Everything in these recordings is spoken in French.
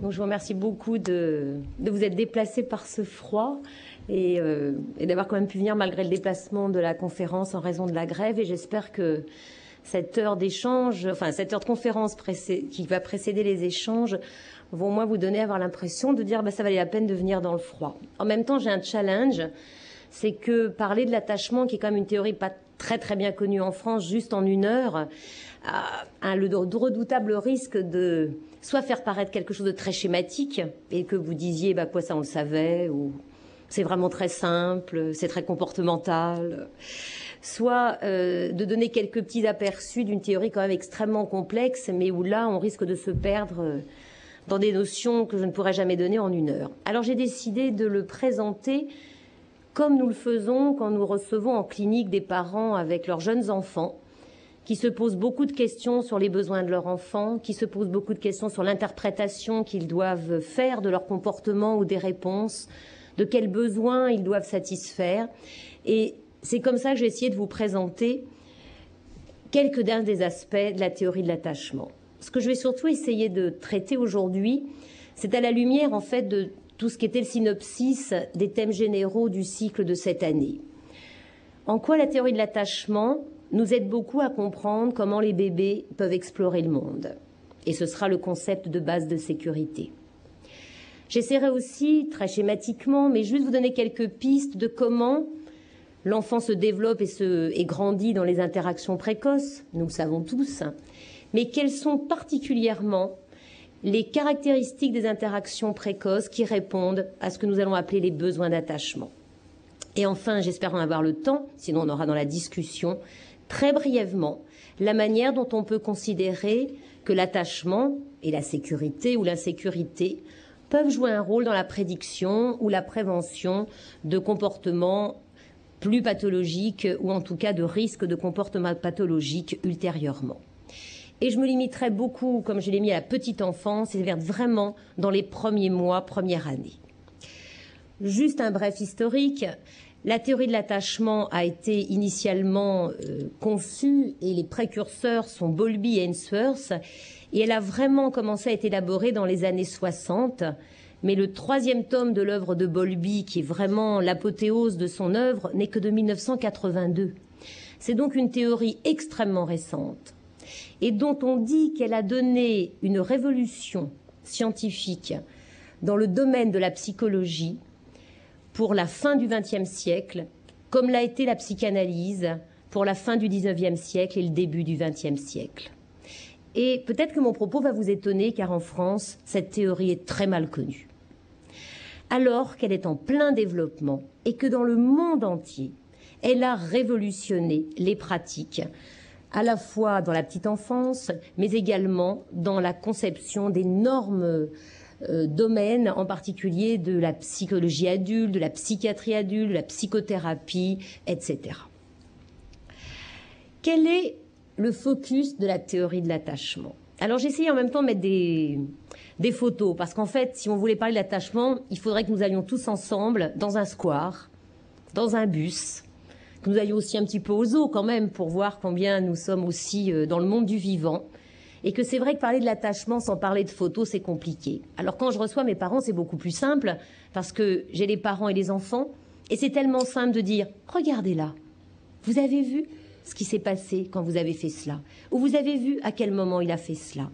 Donc, je vous remercie beaucoup de vous être déplacé par ce froid et d'avoir quand même pu venir malgré le déplacement de la conférence en raison de la grève. Et j'espère que cette heure d'échange, enfin cette heure de conférence qui va précéder les échanges, vont au moins vous donner avoir l'impression de dire ça valait la peine de venir dans le froid. En même temps, j'ai un challenge, c'est que parler de l'attachement, qui est quand même une théorie pas très bien connue en France, juste en une heure, a le redoutable risque de soit faire paraître quelque chose de très schématique et que vous disiez quoi ça on le savait, ou c'est vraiment très simple, c'est très comportemental, soit de donner quelques petits aperçus d'une théorie quand même extrêmement complexe, mais où là on risque de se perdre dans des notions que je ne pourrais jamais donner en une heure. Alors j'ai décidé de le présenter comme nous le faisons quand nous recevons en clinique des parents avec leurs jeunes enfants, qui se posent beaucoup de questions sur les besoins de leur enfant, qui se posent beaucoup de questions sur l'interprétation qu'ils doivent faire de leur comportement ou des réponses, de quels besoins ils doivent satisfaire. Et c'est comme ça que j'ai essayé de vous présenter quelques-uns des aspects de la théorie de l'attachement. Ce que je vais surtout essayer de traiter aujourd'hui, c'est à la lumière, en fait, de tout ce qui était le synopsis des thèmes généraux du cycle de cette année. En quoi la théorie de l'attachement nous aide beaucoup à comprendre comment les bébés peuvent explorer le monde. Et ce sera le concept de base de sécurité. J'essaierai aussi, très schématiquement, mais juste vous donner quelques pistes de comment l'enfant se développe et grandit dans les interactions précoces, nous le savons tous, mais quelles sont particulièrement les caractéristiques des interactions précoces qui répondent à ce que nous allons appeler les besoins d'attachement. Et enfin, j'espère en avoir le temps, sinon on aura dans la discussion, très brièvement, la manière dont on peut considérer que l'attachement et la sécurité ou l'insécurité peuvent jouer un rôle dans la prédiction ou la prévention de comportements plus pathologiques ou en tout cas de risques de comportements pathologiques ultérieurement. Et je me limiterai beaucoup, comme je l'ai mis à la petite enfance, et vraiment dans les premiers mois, première année. Juste un bref historique. La théorie de l'attachement a été initialement conçue et les précurseurs sont Bowlby et Ainsworth et elle a vraiment commencé à être élaborée dans les années 60. Mais le troisième tome de l'œuvre de Bowlby, qui est vraiment l'apothéose de son œuvre, n'est que de 1982. C'est donc une théorie extrêmement récente et dont on dit qu'elle a donné une révolution scientifique dans le domaine de la psychologie pour la fin du XXe siècle, comme l'a été la psychanalyse pour la fin du XIXe siècle et le début du XXe siècle. Et peut-être que mon propos va vous étonner, car en France, cette théorie est très mal connue. Alors qu'elle est en plein développement et que dans le monde entier, elle a révolutionné les pratiques, à la fois dans la petite enfance, mais également dans la conception d'énormes domaines, en particulier de la psychologie adulte, de la psychiatrie adulte, de la psychothérapie, etc. Quel est le focus de la théorie de l'attachement? Alors j'ai essayé en même temps de mettre des photos, parce qu'en fait, si on voulait parler de l'attachement, il faudrait que nous allions tous ensemble dans un square, dans un bus, que nous allions aussi un petit peu au zoo quand même, pour voir combien nous sommes aussi dans le monde du vivant. Et que c'est vrai que parler de l'attachement sans parler de photos, c'est compliqué. Alors quand je reçois mes parents, c'est beaucoup plus simple, parce que j'ai les parents et les enfants, et c'est tellement simple de dire « Regardez là, vous avez vu ce qui s'est passé quand vous avez fait cela, ou vous avez vu à quel moment il a fait cela,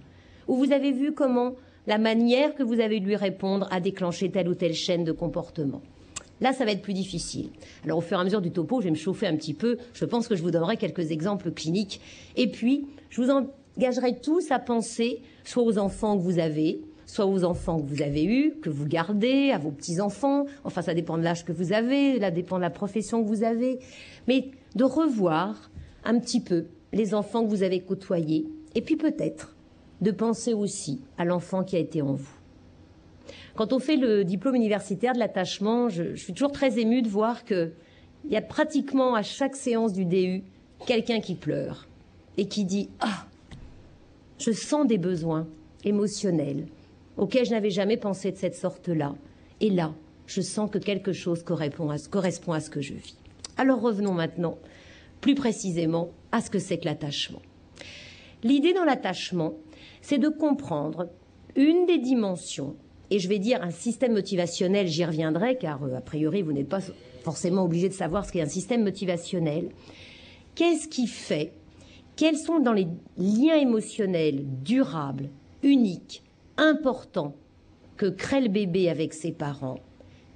ou vous avez vu comment la manière que vous avez de lui répondre a déclenché telle ou telle chaîne de comportement. » Là, ça va être plus difficile. Alors, au fur et à mesure du topo, je vais me chauffer un petit peu. Je pense que je vous donnerai quelques exemples cliniques. Et puis, je vous engagerai tous à penser soit aux enfants que vous avez, soit aux enfants que vous avez eus, que vous gardez, à vos petits-enfants. Enfin, ça dépend de l'âge que vous avez, ça dépend de la profession que vous avez. Mais de revoir un petit peu les enfants que vous avez côtoyés. Et puis peut-être de penser aussi à l'enfant qui a été en vous. Quand on fait le diplôme universitaire de l'attachement, je suis toujours très émue de voir qu'il y a pratiquement à chaque séance du DU quelqu'un qui pleure et qui dit « Ah, je sens des besoins émotionnels auxquels je n'avais jamais pensé de cette sorte-là. Et là, je sens que quelque chose correspond à ce que je vis. » Alors revenons maintenant plus précisément à ce que c'est que l'attachement. L'idée dans l'attachement, c'est de comprendre une des dimensions, et je vais dire un système motivationnel, j'y reviendrai, car a priori, vous n'êtes pas forcément obligé de savoir ce qu'est un système motivationnel. Qu'est-ce qui fait? Quels sont dans les liens émotionnels durables, uniques, importants que crée le bébé avec ses parents?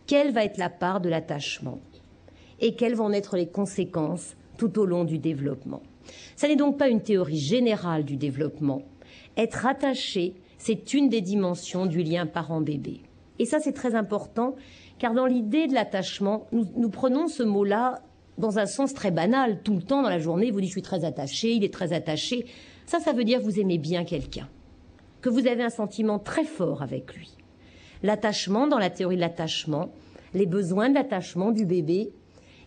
Quelle va être la part de l'attachement? Et quelles vont être les conséquences tout au long du développement? Ça n'est donc pas une théorie générale du développement. Être attaché, c'est une des dimensions du lien parent-bébé. Et ça, c'est très important, car dans l'idée de l'attachement, nous prenons ce mot-là dans un sens très banal. Tout le temps dans la journée, vous dites « je suis très attaché », il est très attaché. Ça veut dire que vous aimez bien quelqu'un, que vous avez un sentiment très fort avec lui. L'attachement, dans la théorie de l'attachement, les besoins de l'attachement du bébé,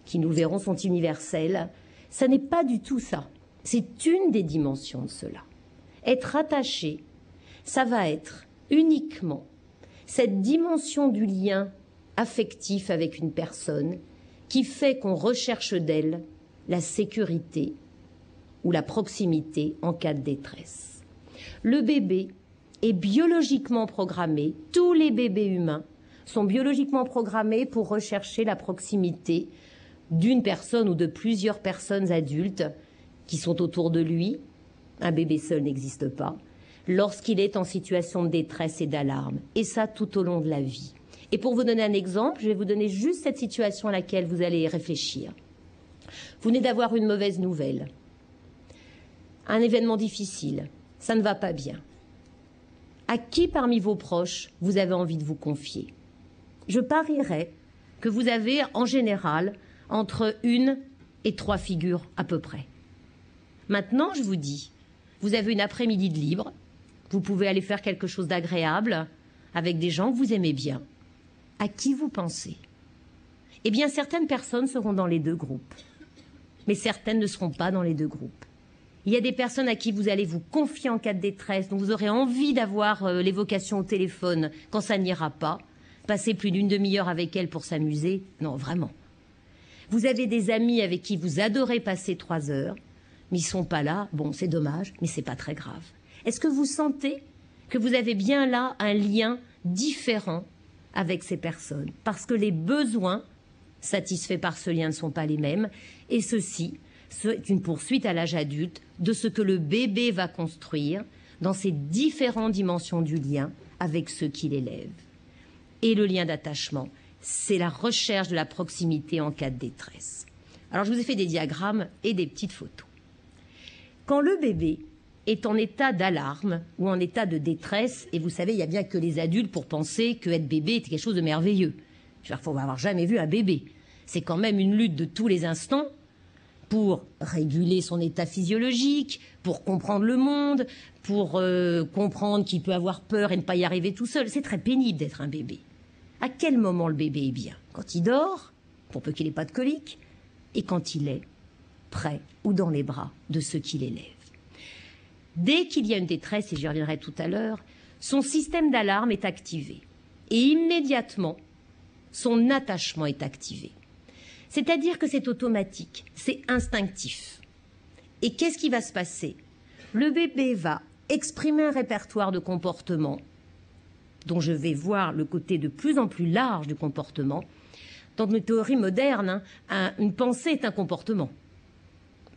qui nous verrons sont universels, ça n'est pas du tout ça. C'est une des dimensions de cela. Être attaché, ça va être uniquement cette dimension du lien affectif avec une personne qui fait qu'on recherche d'elle la sécurité ou la proximité en cas de détresse. Le bébé est biologiquement programmé, tous les bébés humains sont biologiquement programmés pour rechercher la proximité d'une personne ou de plusieurs personnes adultes qui sont autour de lui. Un bébé seul n'existe pas, lorsqu'il est en situation de détresse et d'alarme, et ça tout au long de la vie. Et pour vous donner un exemple, je vais vous donner juste cette situation à laquelle vous allez réfléchir. Vous venez d'avoir une mauvaise nouvelle, un événement difficile, ça ne va pas bien. À qui parmi vos proches vous avez envie de vous confier? Je parierais que vous avez en général entre 1 et 3 figures à peu près. Maintenant, je vous dis, vous avez une après-midi de libre, vous pouvez aller faire quelque chose d'agréable avec des gens que vous aimez bien. À qui vous pensez? Eh bien, certaines personnes seront dans les deux groupes, mais certaines ne seront pas dans les deux groupes. Il y a des personnes à qui vous allez vous confier en cas de détresse, dont vous aurez envie d'avoir l'évocation au téléphone quand ça n'ira pas. Passer plus d'une demi-heure avec elles pour s'amuser, non, vraiment. Vous avez des amis avec qui vous adorez passer 3 heures, mais ils ne sont pas là. Bon, c'est dommage, mais ce n'est pas très grave. Est-ce que vous sentez que vous avez bien là un lien différent avec ces personnes? Parce que les besoins satisfaits par ce lien ne sont pas les mêmes, et ceci, c'est une poursuite à l'âge adulte de ce que le bébé va construire dans ces différentes dimensions du lien avec ceux qui l'élèvent. Et le lien d'attachement, c'est la recherche de la proximité en cas de détresse. Alors, je vous ai fait des diagrammes et des petites photos. Quand le bébé est en état d'alarme ou en état de détresse, et vous savez, il n'y a bien que les adultes pour penser qu'être bébé est quelque chose de merveilleux. Il faut avoir jamais vu un bébé. C'est quand même une lutte de tous les instants pour réguler son état physiologique, pour comprendre le monde, pour comprendre qu'il peut avoir peur et ne pas y arriver tout seul. C'est très pénible d'être un bébé. À quel moment le bébé est bien? Quand il dort, pour peu qu'il n'ait pas de colique, et quand il est près ou dans les bras de ceux qui l'élèvent. Dès qu'il y a une détresse, et j'y reviendrai tout à l'heure, son système d'alarme est activé. Et immédiatement, son attachement est activé. C'est-à-dire que c'est automatique, c'est instinctif. Et qu'est-ce qui va se passer? Le bébé va exprimer un répertoire de comportements dont je vais voir le côté de plus en plus large du comportement. Dans nos théories modernes, une pensée est un comportement.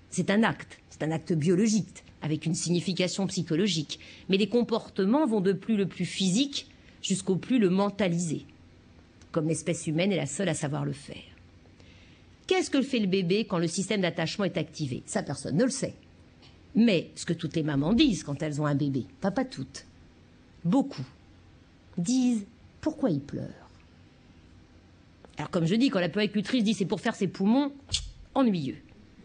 C'est un acte biologique, avec une signification psychologique. Mais les comportements vont de plus le plus physique jusqu'au plus le mentalisé, comme l'espèce humaine est la seule à savoir le faire. Qu'est-ce que fait le bébé quand le système d'attachement est activé? Ça, personne ne le sait. Mais ce que toutes les mamans disent quand elles ont un bébé, pas toutes, beaucoup, disent « pourquoi il pleure ?» Alors comme je dis, quand la puéricultrice dit « c'est pour faire ses poumons », ennuyeux.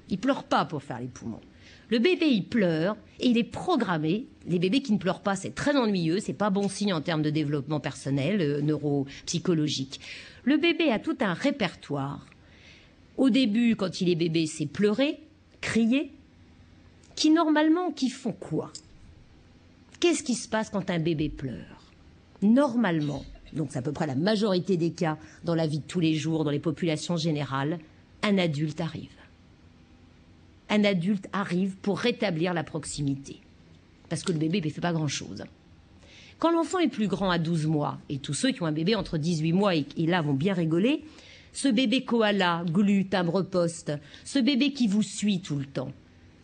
Il ne pleure pas pour faire les poumons. Le bébé, il pleure et il est programmé. Les bébés qui ne pleurent pas, c'est très ennuyeux, c'est pas bon signe en termes de développement personnel, neuropsychologique. Le bébé a tout un répertoire. Au début, quand il est bébé, c'est pleurer, crier, qui font quoi? Qu'est-ce qui se passe quand un bébé pleure? Normalement, donc c'est à peu près la majorité des cas dans la vie de tous les jours, dans les populations générales, un adulte arrive. Un adulte arrive pour rétablir la proximité. Parce que le bébé ne fait pas grand-chose. Quand l'enfant est plus grand à 12 mois, et tous ceux qui ont un bébé entre 18 mois et là vont bien rigoler, ce bébé koala, glu, timbre-poste, ce bébé qui vous suit tout le temps,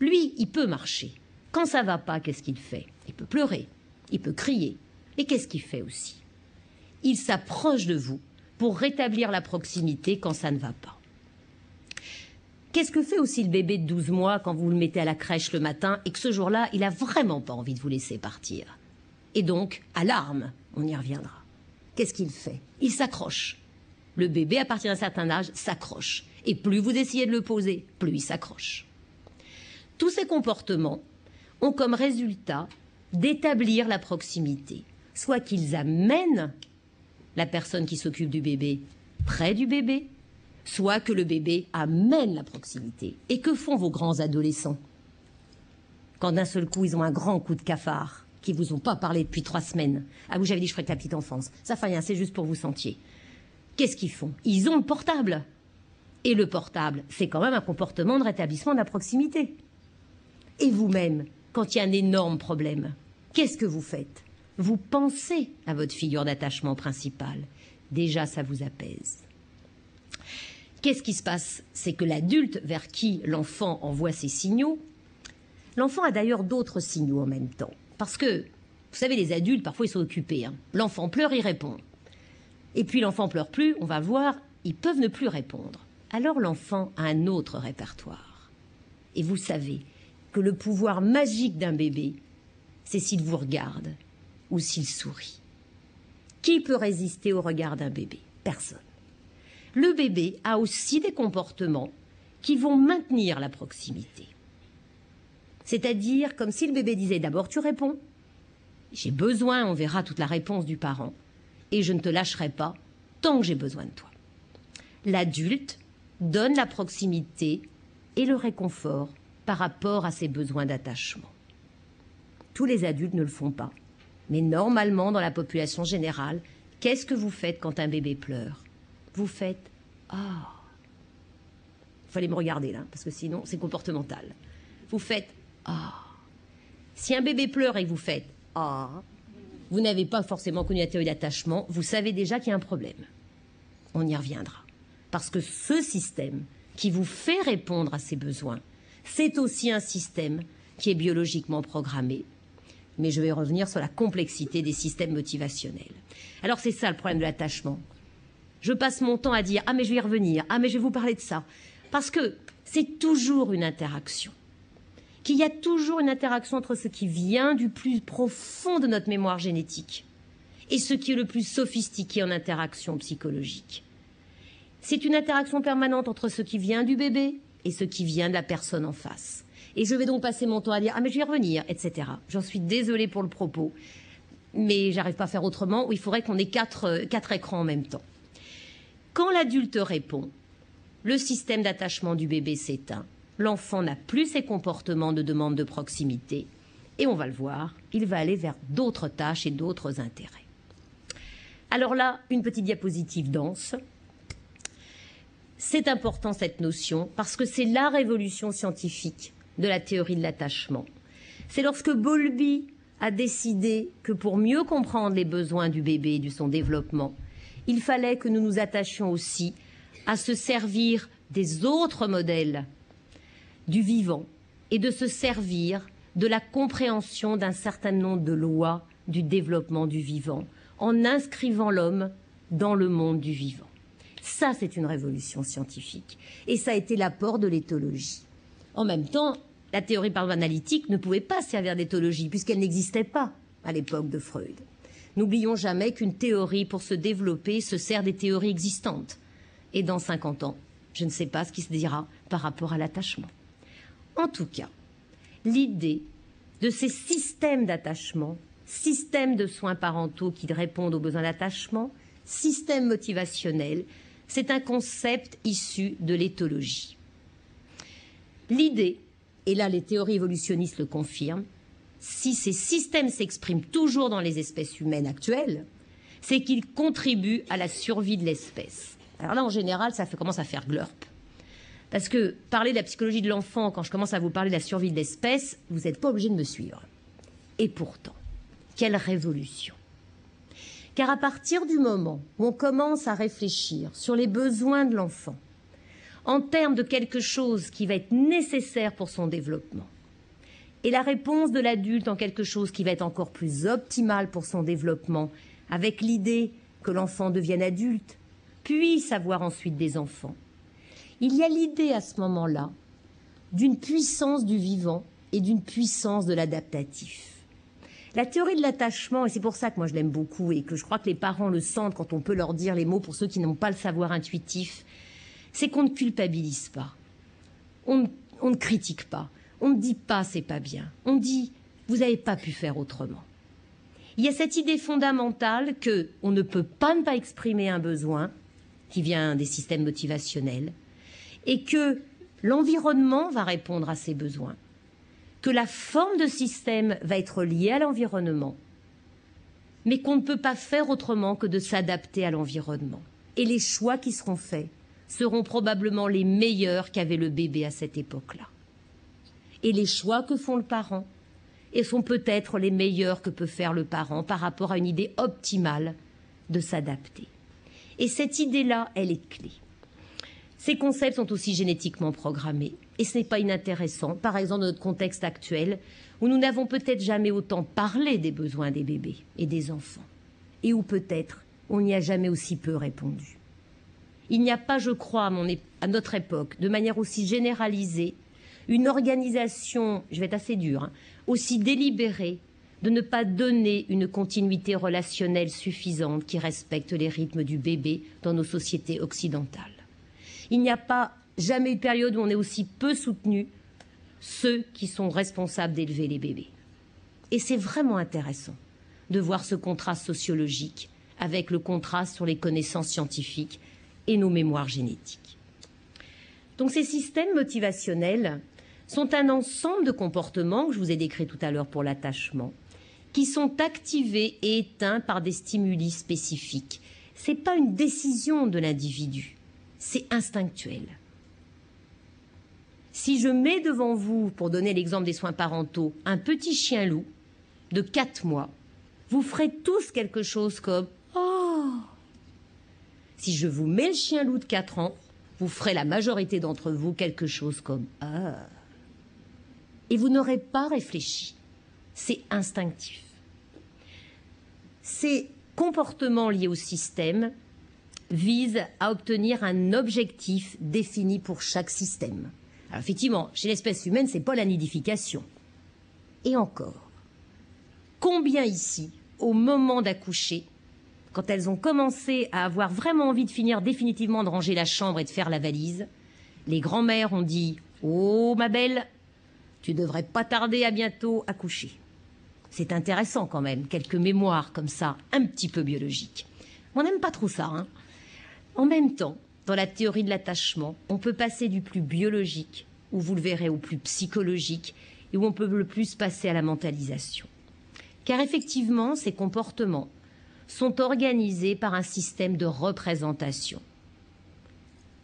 lui, il peut marcher. Quand ça va pas, qu'est-ce qu'il fait? Il peut pleurer, il peut crier. Et qu'est-ce qu'il fait aussi? Il s'approche de vous pour rétablir la proximité quand ça ne va pas. Qu'est-ce que fait aussi le bébé de 12 mois quand vous le mettez à la crèche le matin et que ce jour-là, il n'a vraiment pas envie de vous laisser partir? Et donc, alarme, on y reviendra. Qu'est-ce qu'il fait? Il s'accroche. Le bébé, à partir d'un certain âge, s'accroche. Et plus vous essayez de le poser, plus il s'accroche. Tous ces comportements ont comme résultat d'établir la proximité, soit qu'ils amènent la personne qui s'occupe du bébé près du bébé, soit que le bébé amène la proximité. Et que font vos grands adolescents quand d'un seul coup ils ont un grand coup de cafard, qui vous ont pas parlé depuis 3 semaines? Ah, vous, j'avais dit je ferais que la petite enfance. Ça fait rien, c'est juste pour vous sentier. Qu'est-ce qu'ils font? Ils ont le portable. Et le portable, c'est quand même un comportement de rétablissement de la proximité. Et vous-même, quand il y a un énorme problème, qu'est-ce que vous faites? Vous pensez à votre figure d'attachement principale. Déjà, ça vous apaise. Qu'est-ce qui se passe? C'est que l'adulte vers qui l'enfant envoie ses signaux, l'enfant a d'ailleurs d'autres signaux en même temps. Parce que, vous savez, les adultes, parfois, ils sont occupés. L'enfant pleure, il répond. Et puis l'enfant pleure plus, on va voir, ils peuvent ne plus répondre. Alors l'enfant a un autre répertoire. Et vous savez que le pouvoir magique d'un bébé, c'est s'il vous regarde ou s'il sourit. Qui peut résister au regard d'un bébé? Personne. Le bébé a aussi des comportements qui vont maintenir la proximité. C'est-à-dire comme si le bébé disait d'abord tu réponds, j'ai besoin, on verra toute la réponse du parent, et je ne te lâcherai pas tant que j'ai besoin de toi. L'adulte donne la proximité et le réconfort par rapport à ses besoins d'attachement. Tous les adultes ne le font pas, mais normalement dans la population générale, qu'est-ce que vous faites quand un bébé pleure? Vous faites « Ah ». Il fallait me regarder là, parce que sinon c'est comportemental. Vous faites « Ah ». Si un bébé pleure et que vous faites « Ah », vous n'avez pas forcément connu la théorie d'attachement, vous savez déjà qu'il y a un problème. On y reviendra. Parce que ce système qui vous fait répondre à ces besoins, c'est aussi un système qui est biologiquement programmé. Mais je vais revenir sur la complexité des systèmes motivationnels. Alors c'est ça le problème de l'attachement. Je passe mon temps à dire « Ah mais je vais y revenir, ah mais je vais vous parler de ça ». Parce que c'est toujours une interaction. Qu'il y a toujours une interaction entre ce qui vient du plus profond de notre mémoire génétique et ce qui est le plus sophistiqué en interaction psychologique. C'est une interaction permanente entre ce qui vient du bébé et ce qui vient de la personne en face. Et je vais donc passer mon temps à dire « Ah mais je vais y revenir », etc. J'en suis désolée pour le propos, mais j'arrive pas à faire autrement, où il faudrait qu'on ait quatre écrans en même temps. Quand l'adulte répond, le système d'attachement du bébé s'éteint. L'enfant n'a plus ses comportements de demande de proximité et on va le voir, il va aller vers d'autres tâches et d'autres intérêts. Alors là, une petite diapositive dense. C'est important cette notion parce que c'est la révolution scientifique de la théorie de l'attachement. C'est lorsque Bowlby a décidé que pour mieux comprendre les besoins du bébé et de son développement, il fallait que nous nous attachions aussi à se servir des autres modèles du vivant et de se servir de la compréhension d'un certain nombre de lois du développement du vivant en inscrivant l'homme dans le monde du vivant. Ça, c'est une révolution scientifique et ça a été l'apport de l'éthologie. En même temps, la théorie analytique ne pouvait pas servir d'éthologie puisqu'elle n'existait pas à l'époque de Freud. N'oublions jamais qu'une théorie, pour se développer, se sert des théories existantes. Et dans 50 ans, je ne sais pas ce qui se dira par rapport à l'attachement. En tout cas, l'idée de ces systèmes d'attachement, systèmes de soins parentaux qui répondent aux besoins d'attachement, systèmes motivationnels, c'est un concept issu de l'éthologie. L'idée, et là les théories évolutionnistes le confirment, si ces systèmes s'expriment toujours dans les espèces humaines actuelles, c'est qu'ils contribuent à la survie de l'espèce. Alors là, en général, ça commence à faire glurp. Parce que parler de la psychologie de l'enfant, quand je commence à vous parler de la survie de l'espèce, vous n'êtes pas obligé de me suivre. Et pourtant, quelle révolution! Car à partir du moment où on commence à réfléchir sur les besoins de l'enfant, en termes de quelque chose qui va être nécessaire pour son développement, et la réponse de l'adulte en quelque chose qui va être encore plus optimal pour son développement, avec l'idée que l'enfant devienne adulte, puisse avoir ensuite des enfants, il y a l'idée à ce moment-là d'une puissance du vivant et d'une puissance de l'adaptatif. La théorie de l'attachement, et c'est pour ça que moi je l'aime beaucoup et que je crois que les parents le sentent quand on peut leur dire les mots pour ceux qui n'ont pas le savoir intuitif, c'est qu'on ne culpabilise pas, on ne critique pas, on ne dit pas c'est pas bien, on dit vous n'avez pas pu faire autrement. Il y a cette idée fondamentale qu'on ne peut pas ne pas exprimer un besoin qui vient des systèmes motivationnels et que l'environnement va répondre à ces besoins, que la forme de système va être liée à l'environnement, mais qu'on ne peut pas faire autrement que de s'adapter à l'environnement. Et les choix qui seront faits seront probablement les meilleurs qu'avait le bébé à cette époque-là. Et les choix que font le parent et sont peut-être les meilleurs que peut faire le parent par rapport à une idée optimale de s'adapter. Et cette idée-là, elle est clé. Ces concepts sont aussi génétiquement programmés. Et ce n'est pas inintéressant, par exemple dans notre contexte actuel, où nous n'avons peut-être jamais autant parlé des besoins des bébés et des enfants, et où peut-être on n'y a jamais aussi peu répondu. Il n'y a pas, je crois, à notre époque, de manière aussi généralisée, une organisation, je vais être assez dure, aussi délibérée de ne pas donner une continuité relationnelle suffisante qui respecte les rythmes du bébé dans nos sociétés occidentales. Il n'y a pas jamais eu de période où on ait aussi peu soutenu ceux qui sont responsables d'élever les bébés. Et c'est vraiment intéressant de voir ce contraste sociologique avec le contraste sur les connaissances scientifiques et nos mémoires génétiques. Donc ces systèmes motivationnels sont un ensemble de comportements que je vous ai décrits tout à l'heure pour l'attachement, qui sont activés et éteints par des stimuli spécifiques. Ce n'est pas une décision de l'individu, c'est instinctuel. Si je mets devant vous, pour donner l'exemple des soins parentaux, un petit chien loup de 4 mois, vous ferez tous quelque chose comme « Oh !» Si je vous mets le chien loup de 4 ans, vous ferez la majorité d'entre vous quelque chose comme « Ah !» Et vous n'aurez pas réfléchi. C'est instinctif. Ces comportements liés au système visent à obtenir un objectif défini pour chaque système. Alors effectivement, chez l'espèce humaine, ce n'est pas la nidification. Et encore, combien ici, au moment d'accoucher, quand elles ont commencé à avoir vraiment envie de finir définitivement de ranger la chambre et de faire la valise, les grands-mères ont dit « Oh, ma belle, tu ne devrais pas tarder à bientôt accoucher. » C'est intéressant quand même, quelques mémoires comme ça, un petit peu biologiques. On n'aime pas trop ça, hein. En même temps, dans la théorie de l'attachement, on peut passer du plus biologique, ou vous le verrez, au plus psychologique, et où on peut le plus passer à la mentalisation. Car effectivement, ces comportements sont organisés par un système de représentation.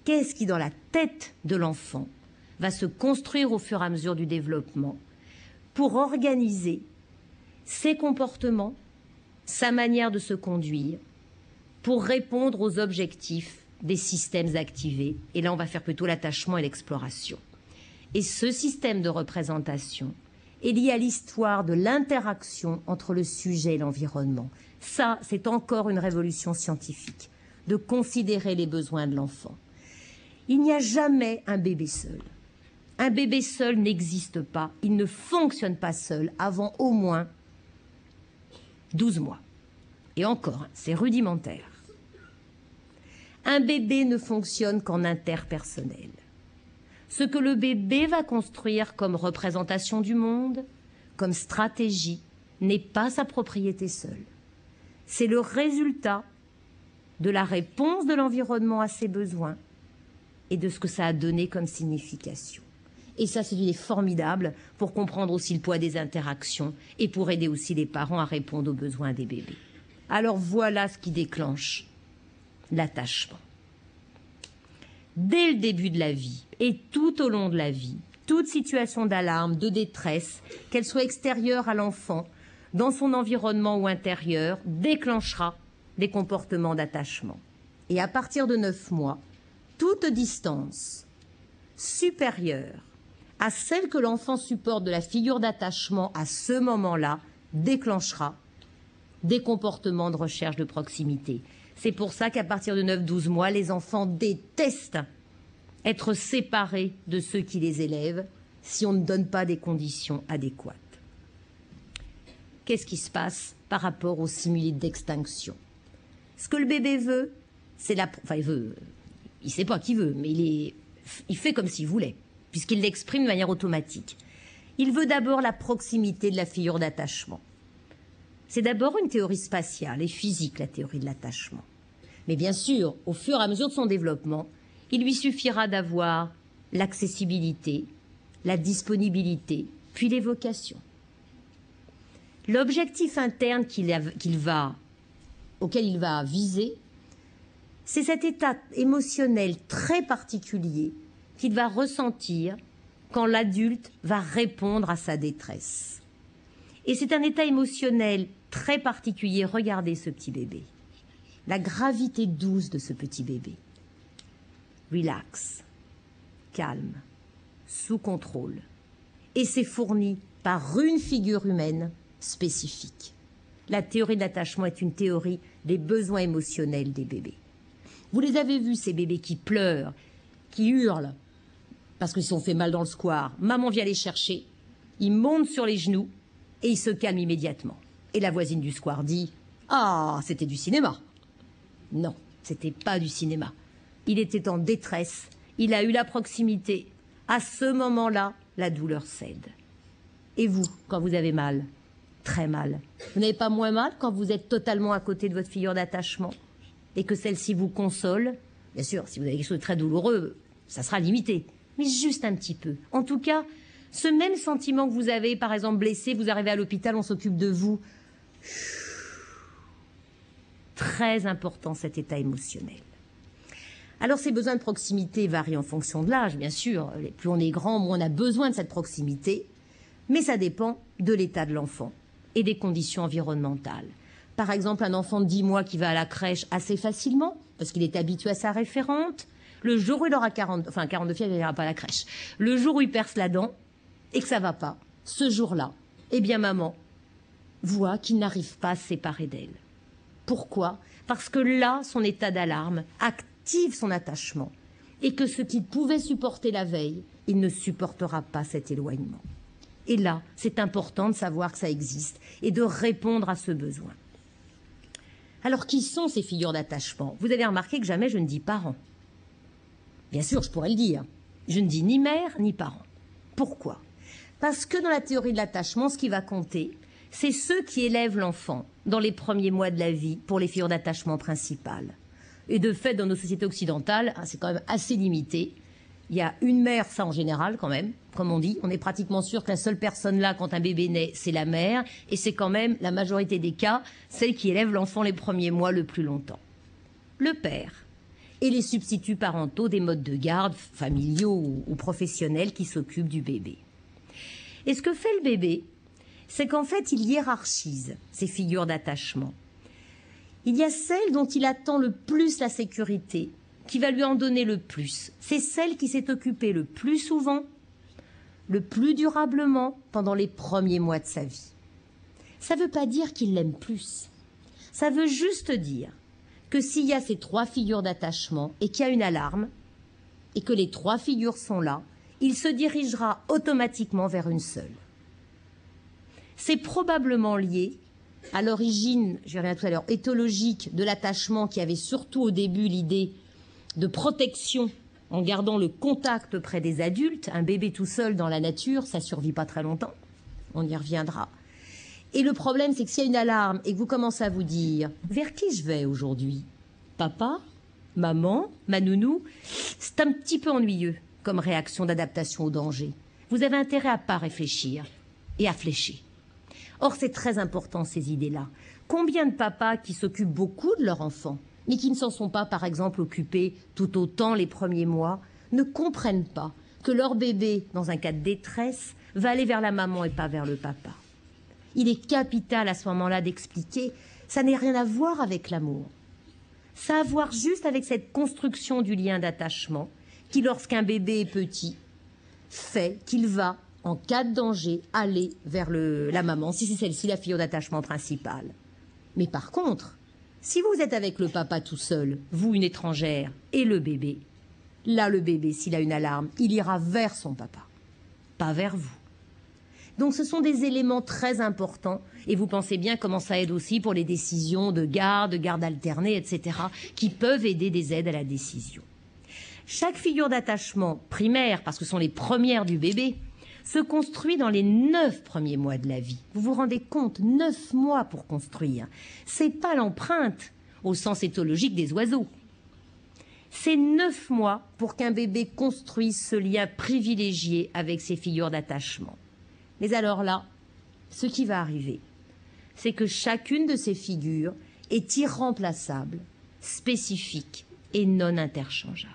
Qu'est-ce qui, dans la tête de l'enfant, va se construire au fur et à mesure du développement pour organiser ses comportements, sa manière de se conduire, pour répondre aux objectifs des systèmes activés. Et là, on va faire plutôt l'attachement et l'exploration. Et ce système de représentation est lié à l'histoire de l'interaction entre le sujet et l'environnement. Ça, c'est encore une révolution scientifique, de considérer les besoins de l'enfant. Il n'y a jamais un bébé seul. Un bébé seul n'existe pas, il ne fonctionne pas seul avant au moins 12 mois. Et encore, c'est rudimentaire. Un bébé ne fonctionne qu'en interpersonnel. Ce que le bébé va construire comme représentation du monde, comme stratégie, n'est pas sa propriété seule. C'est le résultat de la réponse de l'environnement à ses besoins et de ce que ça a donné comme signification. Et ça, c'est une idée formidable pour comprendre aussi le poids des interactions et pour aider aussi les parents à répondre aux besoins des bébés. Alors voilà ce qui déclenche l'attachement. Dès le début de la vie et tout au long de la vie, toute situation d'alarme, de détresse, qu'elle soit extérieure à l'enfant, dans son environnement ou intérieur, déclenchera des comportements d'attachement. Et à partir de 9 mois, toute distance supérieure à celle que l'enfant supporte de la figure d'attachement à ce moment-là déclenchera des comportements de recherche de proximité. C'est pour ça qu'à partir de 9-12 mois, les enfants détestent être séparés de ceux qui les élèvent si on ne donne pas des conditions adéquates. Qu'est-ce qui se passe par rapport aux simili d'extinction? Ce que le bébé veut, c'est la... Enfin, il ne sait pas qu'il veut, mais il fait comme s'il voulait, puisqu'il l'exprime de manière automatique. Il veut d'abord la proximité de la figure d'attachement. C'est d'abord une théorie spatiale et physique, la théorie de l'attachement. Mais bien sûr, au fur et à mesure de son développement, il lui suffira d'avoir l'accessibilité, la disponibilité, puis l'évocation. L'objectif interne auquel il va viser, c'est cet état émotionnel très particulier qu'il va ressentir quand l'adulte va répondre à sa détresse. Et c'est un état émotionnel très particulier. Regardez ce petit bébé. La gravité douce de ce petit bébé. Relax, calme, sous contrôle. Et c'est fourni par une figure humaine spécifique. La théorie de l'attachement est une théorie des besoins émotionnels des bébés. Vous les avez vus, ces bébés qui pleurent, qui hurlent, parce qu'ils se sont fait mal dans le square. Maman vient les chercher, ils montent sur les genoux et ils se calment immédiatement. Et la voisine du square dit « Ah, c'était du cinéma !» Non, c'était pas du cinéma. Il était en détresse, il a eu la proximité. À ce moment-là, la douleur cède. Et vous, quand vous avez mal? Très mal. Vous n'avez pas moins mal quand vous êtes totalement à côté de votre figure d'attachement et que celle-ci vous console? Bien sûr, si vous avez quelque chose de très douloureux, ça sera limité, mais juste un petit peu. En tout cas, ce même sentiment que vous avez, par exemple, blessé, vous arrivez à l'hôpital, on s'occupe de vous. Très important, cet état émotionnel. Alors, ces besoins de proximité varient en fonction de l'âge, bien sûr. Plus on est grand, moins on a besoin de cette proximité. Mais ça dépend de l'état de l'enfant et des conditions environnementales. Par exemple, un enfant de 10 mois qui va à la crèche assez facilement, parce qu'il est habitué à sa référente, le jour où il aura 42 fièvre, il n'ira pas à la crèche. Le jour où il perce la dent et que ça ne va pas, ce jour-là, eh bien maman voit qu'il n'arrive pas à se séparer d'elle. Pourquoi? Parce que là, son état d'alarme active son attachement et que ce qu'il pouvait supporter la veille, il ne supportera pas cet éloignement. Et là, c'est important de savoir que ça existe et de répondre à ce besoin. Alors, qui sont ces figures d'attachement? Vous avez remarqué que jamais je ne dis parents. Bien sûr, je pourrais le dire. Je ne dis ni mère ni parents. Pourquoi? Parce que dans la théorie de l'attachement, ce qui va compter, c'est ceux qui élèvent l'enfant dans les premiers mois de la vie pour les figures d'attachement principales. Et de fait, dans nos sociétés occidentales, c'est quand même assez limité. Il y a une mère, ça en général quand même, comme on dit. On est pratiquement sûr que la seule personne là, quand un bébé naît, c'est la mère. Et c'est quand même, la majorité des cas, celle qui élève l'enfant les premiers mois le plus longtemps. Le père et les substituts parentaux des modes de garde, familiaux ou professionnels qui s'occupent du bébé. Et ce que fait le bébé, c'est qu'en fait, il hiérarchise ces figures d'attachement. Il y a celle dont il attend le plus la sécurité, qui va lui en donner le plus. C'est celle qui s'est occupée le plus souvent, le plus durablement pendant les premiers mois de sa vie. Ça ne veut pas dire qu'il l'aime plus. Ça veut juste dire que s'il y a ces 3 figures d'attachement et qu'il y a une alarme, et que les 3 figures sont là, il se dirigera automatiquement vers une seule. C'est probablement lié à l'origine, je reviens tout à l'heure, éthologique de l'attachement qui avait surtout au début l'idée de protection en gardant le contact près des adultes. Un bébé tout seul dans la nature, ça ne survit pas très longtemps. On y reviendra. Et le problème, c'est que s'il y a une alarme et que vous commencez à vous dire « Vers qui je vais aujourd'hui? Papa? Maman? Ma nounou ?» C'est un petit peu ennuyeux comme réaction d'adaptation au danger. Vous avez intérêt à ne pas réfléchir et à flécher. Or, c'est très important, ces idées-là. Combien de papas qui s'occupent beaucoup de leur enfant, mais qui ne s'en sont pas, par exemple, occupés tout autant les premiers mois, ne comprennent pas que leur bébé, dans un cas de détresse, va aller vers la maman et pas vers le papa. Il est capital à ce moment-là d'expliquer Ça n'a rien à voir avec l'amour. Ça a à voir juste avec cette construction du lien d'attachement qui, lorsqu'un bébé est petit, fait qu'il va, en cas de danger, aller vers la maman, si c'est celle-ci la figure d'attachement principale. Mais par contre, si vous êtes avec le papa tout seul, vous une étrangère, et le bébé, là le bébé, s'il a une alarme, il ira vers son papa, pas vers vous. Donc ce sont des éléments très importants, et vous pensez bien comment ça aide aussi pour les décisions de garde alternée, etc., qui peuvent aider des aides à la décision. Chaque figure d'attachement primaire, parce que ce sont les premières du bébé, se construit dans les 9 premiers mois de la vie. Vous vous rendez compte, 9 mois pour construire. C'est pas l'empreinte au sens éthologique des oiseaux. C'est 9 mois pour qu'un bébé construise ce lien privilégié avec ses figures d'attachement. Mais alors là, ce qui va arriver, c'est que chacune de ces figures est irremplaçable, spécifique et non interchangeable.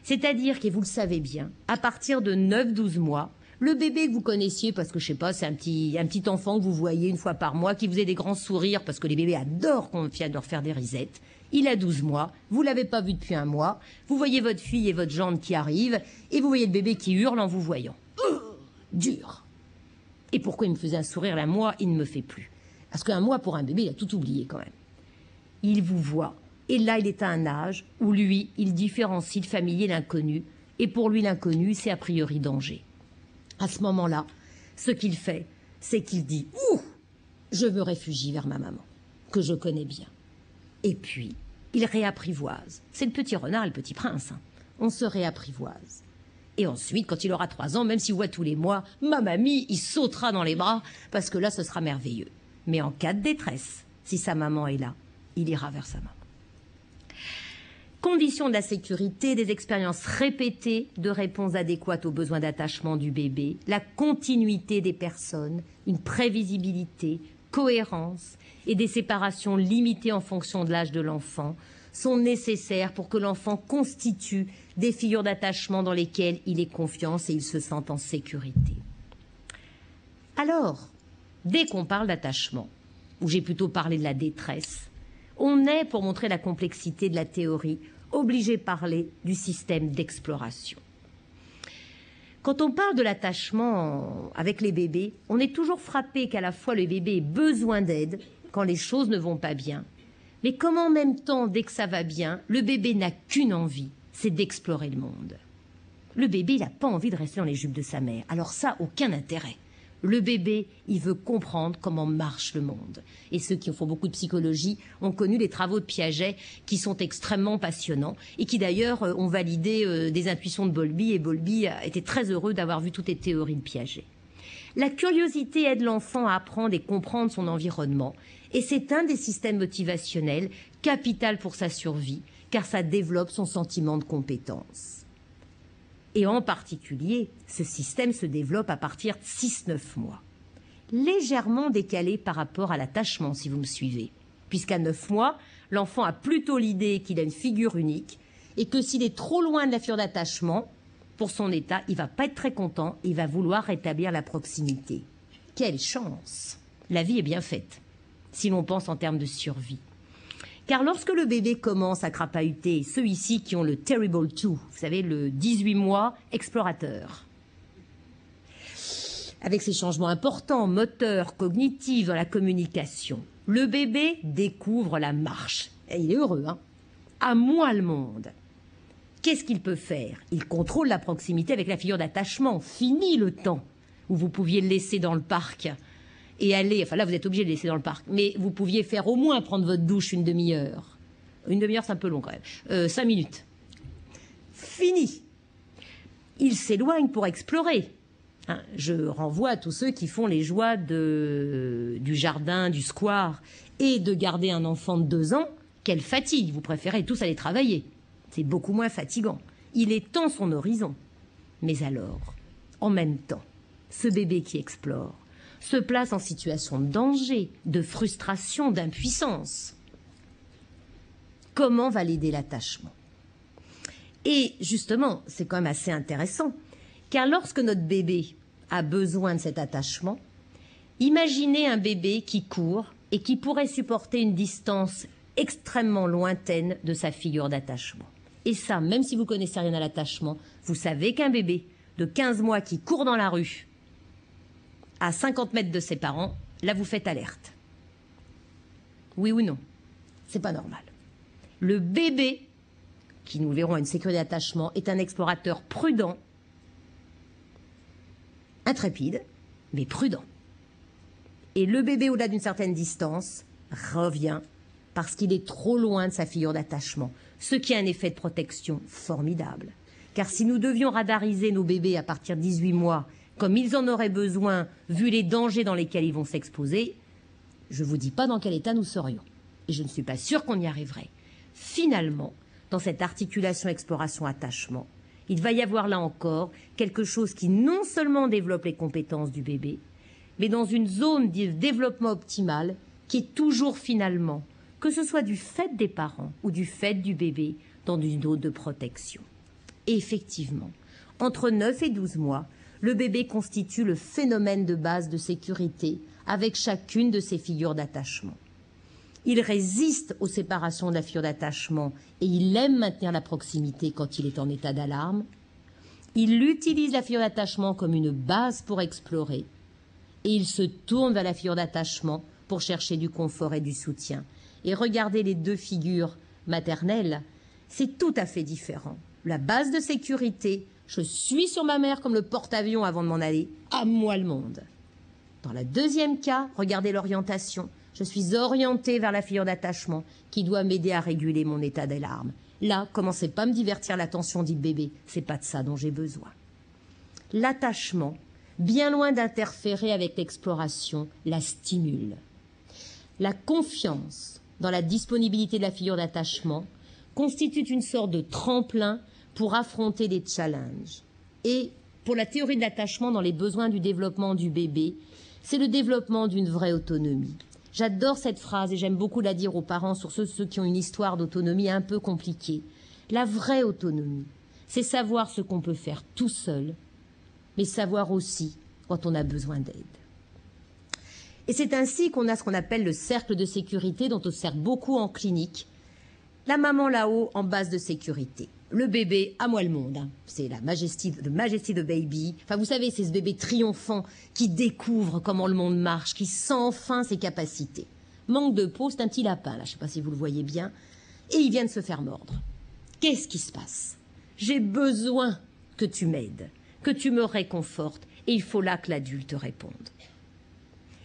C'est-à-dire que, vous le savez bien, à partir de 9-12 mois, le bébé que vous connaissiez, parce que je sais pas, c'est un petit enfant que vous voyez une fois par mois, qui faisait des grands sourires, parce que les bébés adorent qu'on vienne leur faire des risettes, il a 12 mois, vous l'avez pas vu depuis un mois, vous voyez votre fille et votre gendre qui arrivent, et vous voyez le bébé qui hurle en vous voyant. Dur. Et pourquoi il me faisait un sourire là, moi, il ne me fait plus? Parce qu'un mois pour un bébé, il a tout oublié quand même. Il vous voit. Et là, il est à un âge où lui, il différencie le familier de l'inconnu. Et pour lui, l'inconnu, c'est a priori danger. À ce moment-là, ce qu'il fait, c'est qu'il dit « Ouh, je me réfugie vers ma maman, que je connais bien. » Et puis, il réapprivoise. C'est le petit renard et le petit prince. Hein. On se réapprivoise. Et ensuite, quand il aura 3 ans, même s'il voit tous les mois, ma mamie, il sautera dans les bras, parce que là, ce sera merveilleux. Mais en cas de détresse, si sa maman est là, il ira vers sa maman. Condition de la sécurité, des expériences répétées de réponses adéquates aux besoins d'attachement du bébé, la continuité des personnes, une prévisibilité, cohérence et des séparations limitées en fonction de l'âge de l'enfant sont nécessaires pour que l'enfant constitue des figures d'attachement dans lesquelles il ait confiance et il se sente en sécurité. Alors, dès qu'on parle d'attachement, ou j'ai plutôt parlé de la détresse, on est, pour montrer la complexité de la théorie, obligé de parler du système d'exploration. Quand on parle de l'attachement avec les bébés, on est toujours frappé qu'à la fois le bébé ait besoin d'aide quand les choses ne vont pas bien, mais comme en même temps, dès que ça va bien, le bébé n'a qu'une envie, c'est d'explorer le monde. Le bébé, il n'a pas envie de rester dans les jupes de sa mère, alors ça, aucun intérêt. Le bébé, il veut comprendre comment marche le monde. Et ceux qui font beaucoup de psychologie ont connu les travaux de Piaget qui sont extrêmement passionnants et qui d'ailleurs ont validé des intuitions de Bowlby. Et Bowlby a été très heureux d'avoir vu toutes les théories de Piaget. La curiosité aide l'enfant à apprendre et comprendre son environnement. Et c'est un des systèmes motivationnels capital pour sa survie, car ça développe son sentiment de compétence. Et en particulier, ce système se développe à partir de 6-9 mois. Légèrement décalé par rapport à l'attachement, si vous me suivez. Puisqu'à 9 mois, l'enfant a plutôt l'idée qu'il a une figure unique et que s'il est trop loin de la figure d'attachement, pour son état, il ne va pas être très content, il va vouloir rétablir la proximité. Quelle chance! La vie est bien faite, si l'on pense en termes de survie. Car lorsque le bébé commence à crapahuter, ceux ici qui ont le Terrible 2, vous savez, le 18 mois explorateur, avec ses changements importants, moteurs, cognitifs, dans la communication, le bébé découvre la marche. Et il est heureux, hein? À moi le monde. Qu'est-ce qu'il peut faire? Il contrôle la proximité avec la figure d'attachement. Fini le temps où vous pouviez le laisser dans le parc et aller, enfin là vous êtes obligé de le laisser dans le parc, mais vous pouviez faire au moins prendre votre douche une demi-heure. Une demi-heure c'est un peu long quand même. 5 minutes. Fini. Il s'éloigne pour explorer. Hein, je renvoie à tous ceux qui font les joies du jardin, du square, et de garder un enfant de 2 ans. Quelle fatigue, vous préférez tous aller travailler. C'est beaucoup moins fatigant. Il étend son horizon. Mais alors, en même temps, ce bébé qui explore se place en situation de danger, de frustration, d'impuissance. Comment va l'aider l'attachement? Et justement, c'est quand même assez intéressant, car lorsque notre bébé a besoin de cet attachement, imaginez un bébé qui court et qui pourrait supporter une distance extrêmement lointaine de sa figure d'attachement. Et ça, même si vous connaissez rien à l'attachement, vous savez qu'un bébé de 15 mois qui court dans la rue à 50 mètres de ses parents, là vous faites alerte. Oui ou non? C'est pas normal. Le bébé, qui nous verrons a une sécurité d'attachement, est un explorateur prudent, intrépide, mais prudent. Et le bébé, au-delà d'une certaine distance, revient parce qu'il est trop loin de sa figure d'attachement, ce qui a un effet de protection formidable. Car si nous devions radariser nos bébés à partir de 18 mois, comme ils en auraient besoin, vu les dangers dans lesquels ils vont s'exposer, je ne vous dis pas dans quel état nous serions. Et je ne suis pas sûre qu'on y arriverait. Finalement, dans cette articulation exploration-attachement, il va y avoir là encore quelque chose qui non seulement développe les compétences du bébé, mais dans une zone de développement optimal qui est toujours finalement, que ce soit du fait des parents ou du fait du bébé, dans une zone de protection. Et effectivement, entre 9 et 12 mois, le bébé constitue le phénomène de base de sécurité avec chacune de ses figures d'attachement. Il résiste aux séparations de la figure d'attachement et il aime maintenir la proximité quand il est en état d'alarme. Il utilise la figure d'attachement comme une base pour explorer et il se tourne vers la figure d'attachement pour chercher du confort et du soutien. Et regardez les deux figures maternelles, c'est tout à fait différent. La base de sécurité, je suis sur ma mère comme le porte-avions avant de m'en aller, à moi le monde. Dans le deuxième cas, regardez l'orientation. Je suis orientée vers la figure d'attachement qui doit m'aider à réguler mon état d'alarme. Là, commencez pas à me divertir l'attention, dit le bébé. C'est pas de ça dont j'ai besoin. L'attachement, bien loin d'interférer avec l'exploration, la stimule. La confiance dans la disponibilité de la figure d'attachement constitue une sorte de tremplin pour affronter les challenges. Et pour la théorie de l'attachement dans les besoins du développement du bébé, c'est le développement d'une vraie autonomie. J'adore cette phrase et j'aime beaucoup la dire aux parents, sur ceux qui ont une histoire d'autonomie un peu compliquée. La vraie autonomie, c'est savoir ce qu'on peut faire tout seul, mais savoir aussi quand on a besoin d'aide. Et c'est ainsi qu'on a ce qu'on appelle le cercle de sécurité, dont on sert beaucoup en clinique. La maman là-haut en base de sécurité. Le bébé, à moi le monde. Hein. C'est la majesty de baby. Enfin, vous savez, c'est ce bébé triomphant qui découvre comment le monde marche, qui sent enfin ses capacités. Manque de peau, c'est un petit lapin, là, je ne sais pas si vous le voyez bien. Et il vient de se faire mordre. Qu'est-ce qui se passe? J'ai besoin que tu m'aides, que tu me réconfortes. Et il faut là que l'adulte réponde.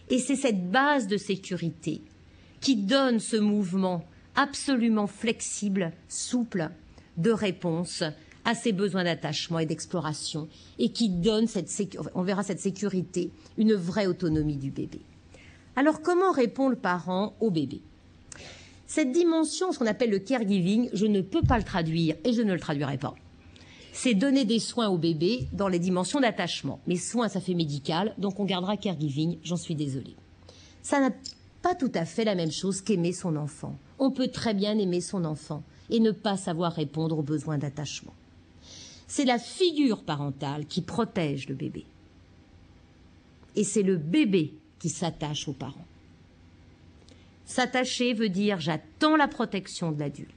Et c'est cette base de sécurité qui donne ce mouvement absolument flexible, souple, de réponse à ces besoins d'attachement et d'exploration et qui donne, on verra cette sécurité, une vraie autonomie du bébé. Alors, comment répond le parent au bébé? Cette dimension, ce qu'on appelle le caregiving, je ne peux pas le traduire et je ne le traduirai pas. C'est donner des soins au bébé dans les dimensions d'attachement. Mais soins, ça fait médical, donc on gardera caregiving, j'en suis désolée. Ça n'a pas tout à fait la même chose qu'aimer son enfant. On peut très bien aimer son enfant et ne pas savoir répondre aux besoins d'attachement. C'est la figure parentale qui protège le bébé. Et c'est le bébé qui s'attache aux parents. S'attacher veut dire j'attends la protection de l'adulte.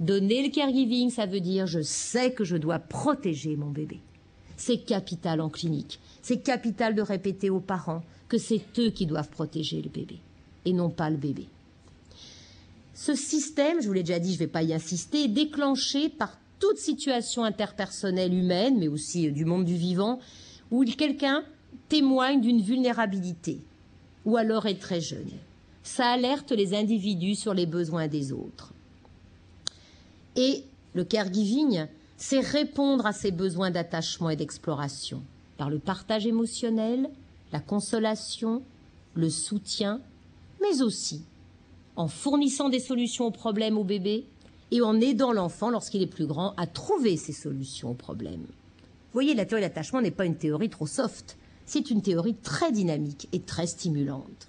Donner le caregiving, ça veut dire je sais que je dois protéger mon bébé. C'est capital en clinique. C'est capital de répéter aux parents que c'est eux qui doivent protéger le bébé et non pas le bébé. Ce système, je vous l'ai déjà dit, je ne vais pas y insister, est déclenché par toute situation interpersonnelle humaine, mais aussi du monde du vivant, où quelqu'un témoigne d'une vulnérabilité, ou alors est très jeune. Ça alerte les individus sur les besoins des autres. Et le caregiving, c'est répondre à ces besoins d'attachement et d'exploration, par le partage émotionnel, la consolation, le soutien, mais aussi en fournissant des solutions aux problèmes au bébé et en aidant l'enfant, lorsqu'il est plus grand, à trouver ces solutions aux problèmes. Vous voyez, la théorie de l'attachement n'est pas une théorie trop soft, c'est une théorie très dynamique et très stimulante.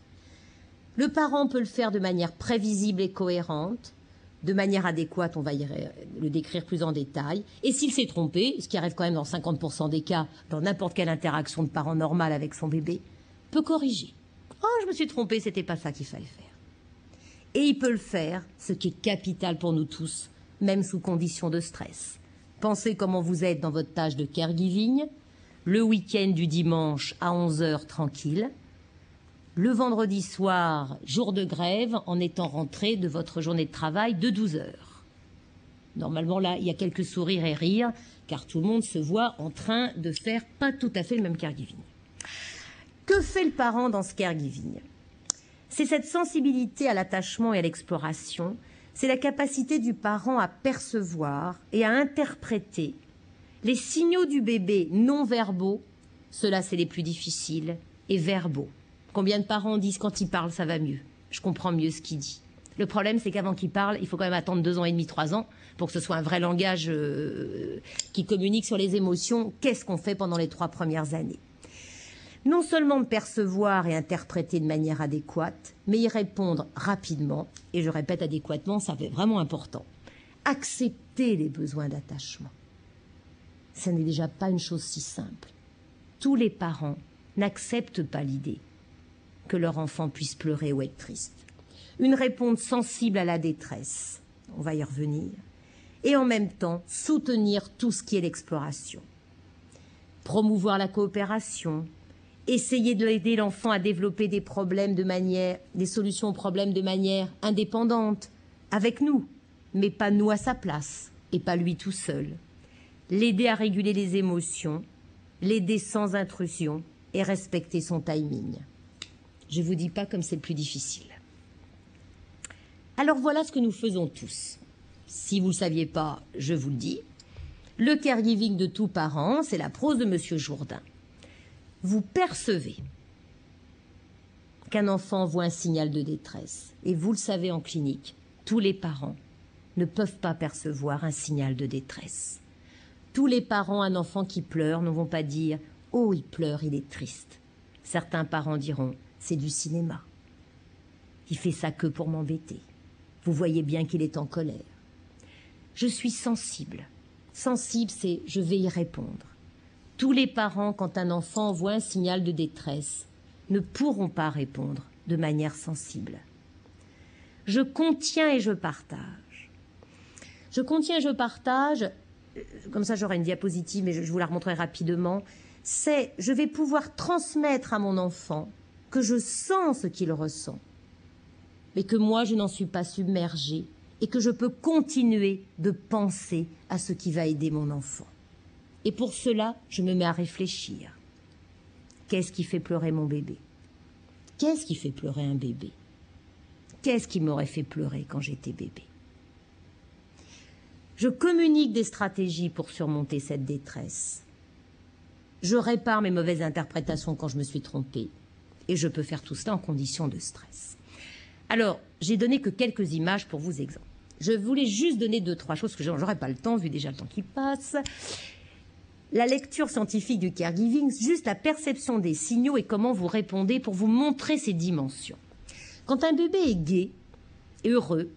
Le parent peut le faire de manière prévisible et cohérente, de manière adéquate, on va le décrire plus en détail, et s'il s'est trompé, ce qui arrive quand même dans 50% des cas, dans n'importe quelle interaction de parent normal avec son bébé, peut corriger. Oh, je me suis trompée, c'était pas ça qu'il fallait faire. Et il peut le faire, ce qui est capital pour nous tous, même sous conditions de stress. Pensez comment vous êtes dans votre tâche de caregiving, le week-end du dimanche à 11h tranquille, le vendredi soir, jour de grève, en étant rentré de votre journée de travail de 12h. Normalement, là, il y a quelques sourires et rires, car tout le monde se voit en train de faire pas tout à fait le même caregiving. Que fait le parent dans ce caregiving? C'est cette sensibilité à l'attachement et à l'exploration, c'est la capacité du parent à percevoir et à interpréter les signaux du bébé non verbaux, ceux-là c'est les plus difficiles, et verbaux. Combien de parents disent quand il parle ça va mieux, je comprends mieux ce qu'il dit. Le problème c'est qu'avant qu'il parle, il faut quand même attendre 2 ans et demi, 3 ans pour que ce soit un vrai langage qui communique sur les émotions. Qu'est-ce qu'on fait pendant les 3 premières années? Non seulement de percevoir et interpréter de manière adéquate, mais y répondre rapidement, et je répète adéquatement, ça fait vraiment important. Accepter les besoins d'attachement. Ça n'est déjà pas une chose si simple. Tous les parents n'acceptent pas l'idée que leur enfant puisse pleurer ou être triste. Une réponse sensible à la détresse, on va y revenir, et en même temps soutenir tout ce qui est l'exploration. Promouvoir la coopération, essayer d'aider l'enfant à développer des solutions aux problèmes de manière indépendante, avec nous, mais pas nous à sa place, et pas lui tout seul. L'aider à réguler les émotions, l'aider sans intrusion et respecter son timing. Je ne vous dis pas comme c'est le plus difficile. Alors voilà ce que nous faisons tous. Si vous ne le saviez pas, je vous le dis. Le caregiving de tout parent, c'est la prose de Monsieur Jourdain. Vous percevez qu'un enfant voit un signal de détresse. Et vous le savez en clinique, tous les parents ne peuvent pas percevoir un signal de détresse. Tous les parents, un enfant qui pleure, ne vont pas dire « Oh, il pleure, il est triste ». Certains parents diront « C'est du cinéma. Il fait ça que pour m'embêter. Vous voyez bien qu'il est en colère. » Je suis sensible. Sensible, c'est « je vais y répondre ». Tous les parents, quand un enfant voit un signal de détresse, ne pourront pas répondre de manière sensible. Je contiens et je partage. Je contiens et je partage, comme ça j'aurai une diapositive, mais je vous la remontrerai rapidement, c'est je vais pouvoir transmettre à mon enfant que je sens ce qu'il ressent, mais que moi je n'en suis pas submergée et que je peux continuer de penser à ce qui va aider mon enfant. Et pour cela, je me mets à réfléchir. Qu'est-ce qui fait pleurer mon bébé? Qu'est-ce qui fait pleurer un bébé? Qu'est-ce qui m'aurait fait pleurer quand j'étais bébé? Je communique des stratégies pour surmonter cette détresse. Je répare mes mauvaises interprétations quand je me suis trompée. Et je peux faire tout cela en conditions de stress. Alors, j'ai donné que quelques images pour vous exemples. Je voulais juste donner 2-3 choses, parce que j'aurais pas le temps, vu déjà le temps qui passe. La lecture scientifique du caregiving, juste la perception des signaux et comment vous répondez pour vous montrer ces dimensions. Quand un bébé est gai et heureux,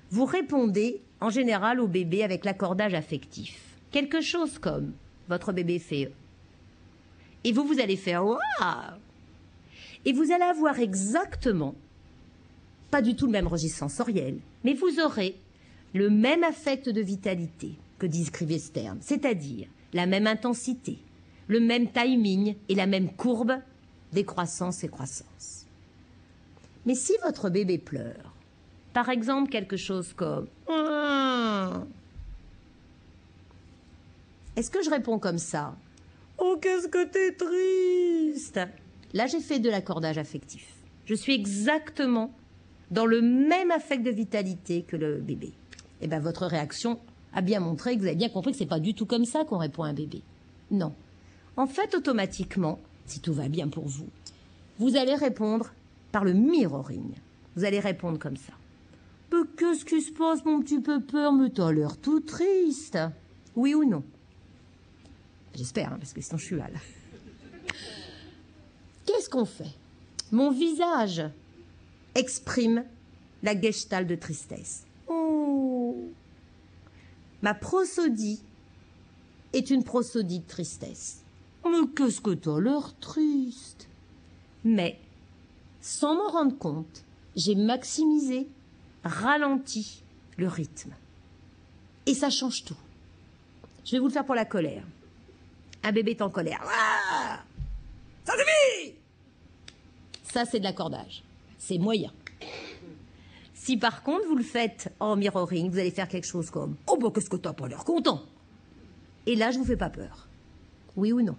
vous répondez en général au bébé avec l'accordage affectif. Quelque chose comme votre bébé fait et vous allez faire waouh, et vous allez avoir exactement, pas du tout le même registre sensoriel, mais vous aurez le même affect de vitalité que décrivait Stern, c'est-à-dire la même intensité, le même timing et la même courbe décroissance et croissance. Mais si votre bébé pleure, par exemple quelque chose comme « Est-ce que je réponds comme ça? Oh, qu'est-ce que t'es triste !» Là, j'ai fait de l'accordage affectif. Je suis exactement dans le même affect de vitalité que le bébé. Et bien, votre réaction a bien montré que vous avez bien compris que ce n'est pas du tout comme ça qu'on répond à un bébé. Non. En fait, automatiquement, si tout va bien pour vous, vous allez répondre par le mirroring. Vous allez répondre comme ça. « Mais qu'est-ce qui se passe, mon petit pépère? Mais t'as l'air tout triste. » Oui ou non? J'espère, hein, parce que sinon je suis mal. Qu'est-ce qu'on fait? Mon visage exprime la gestalt de tristesse. Oh. Ma prosodie est une prosodie de tristesse. Mais qu'est-ce que t'as l'air triste? Mais sans m'en rendre compte, j'ai maximisé, ralenti le rythme. Et ça change tout. Je vais vous le faire pour la colère. Un bébé est en colère. Ah, ça suffit! Ça, c'est de l'accordage. C'est moyen. Si par contre, vous le faites en mirroring, vous allez faire quelque chose comme « Oh, bah, qu'est-ce que t'as pas l'air content ?» Et là, je vous fais pas peur. Oui ou non?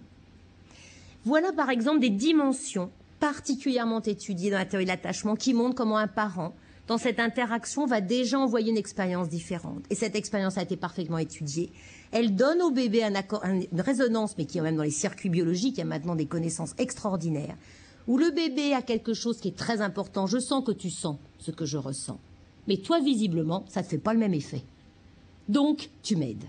Voilà, par exemple, des dimensions particulièrement étudiées dans la théorie de l'attachement qui montrent comment un parent, dans cette interaction, va déjà envoyer une expérience différente. Et cette expérience a été parfaitement étudiée. Elle donne au bébé une résonance, mais qui est même dans les circuits biologiques, il y a maintenant des connaissances extraordinaires, où le bébé a quelque chose qui est très important. Je sens que tu sens ce que je ressens. Mais toi, visiblement, ça ne te fait pas le même effet. Donc, tu m'aides.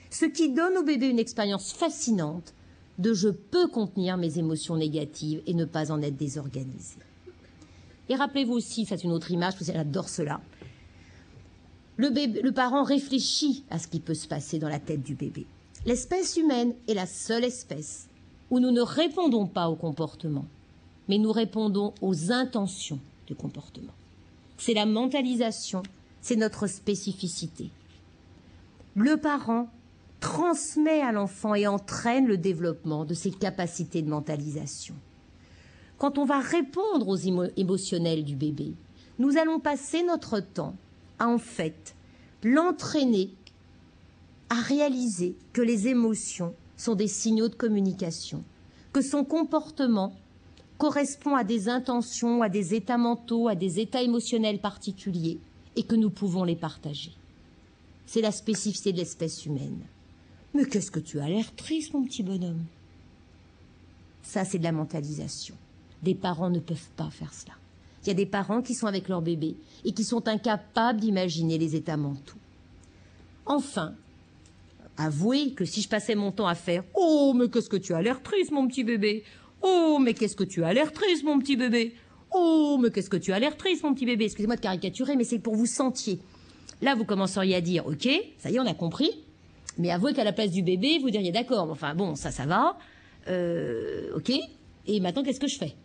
Ce qui donne au bébé une expérience fascinante de je peux contenir mes émotions négatives et ne pas en être désorganisé. Et rappelez-vous aussi, c'est une autre image, parce que j'adore cela, le parent réfléchit à ce qui peut se passer dans la tête du bébé. L'espèce humaine est la seule espèce où nous ne répondons pas au comportement, mais nous répondons aux intentions du comportement. C'est la mentalisation, c'est notre spécificité. Le parent transmet à l'enfant et entraîne le développement de ses capacités de mentalisation. Quand on va répondre aux émotionnels du bébé, nous allons passer notre temps à en fait l'entraîner à réaliser que les émotions sont des signaux de communication, que son comportement correspond à des intentions, à des états mentaux, à des états émotionnels particuliers et que nous pouvons les partager. C'est la spécificité de l'espèce humaine. Mais qu'est-ce que tu as l'air triste, mon petit bonhomme? Ça, c'est de la mentalisation. Des parents ne peuvent pas faire cela. Il y a des parents qui sont avec leur bébé et qui sont incapables d'imaginer les états mentaux. Enfin, avouez que si je passais mon temps à faire « Oh, mais qu'est-ce que tu as l'air triste, mon petit bébé !»« Oh, mais qu'est-ce que tu as l'air triste, mon petit bébé !»« Oh, mais qu'est-ce que tu as l'air triste, mon petit bébé !» Excusez-moi de caricaturer, mais c'est pour vous sentiez. Là, vous commenceriez à dire « Ok, ça y est, on a compris. » Mais avouez qu'à la place du bébé, vous diriez « D'accord, enfin bon, ça va. Ok. Et maintenant, qu'est-ce que je fais ?»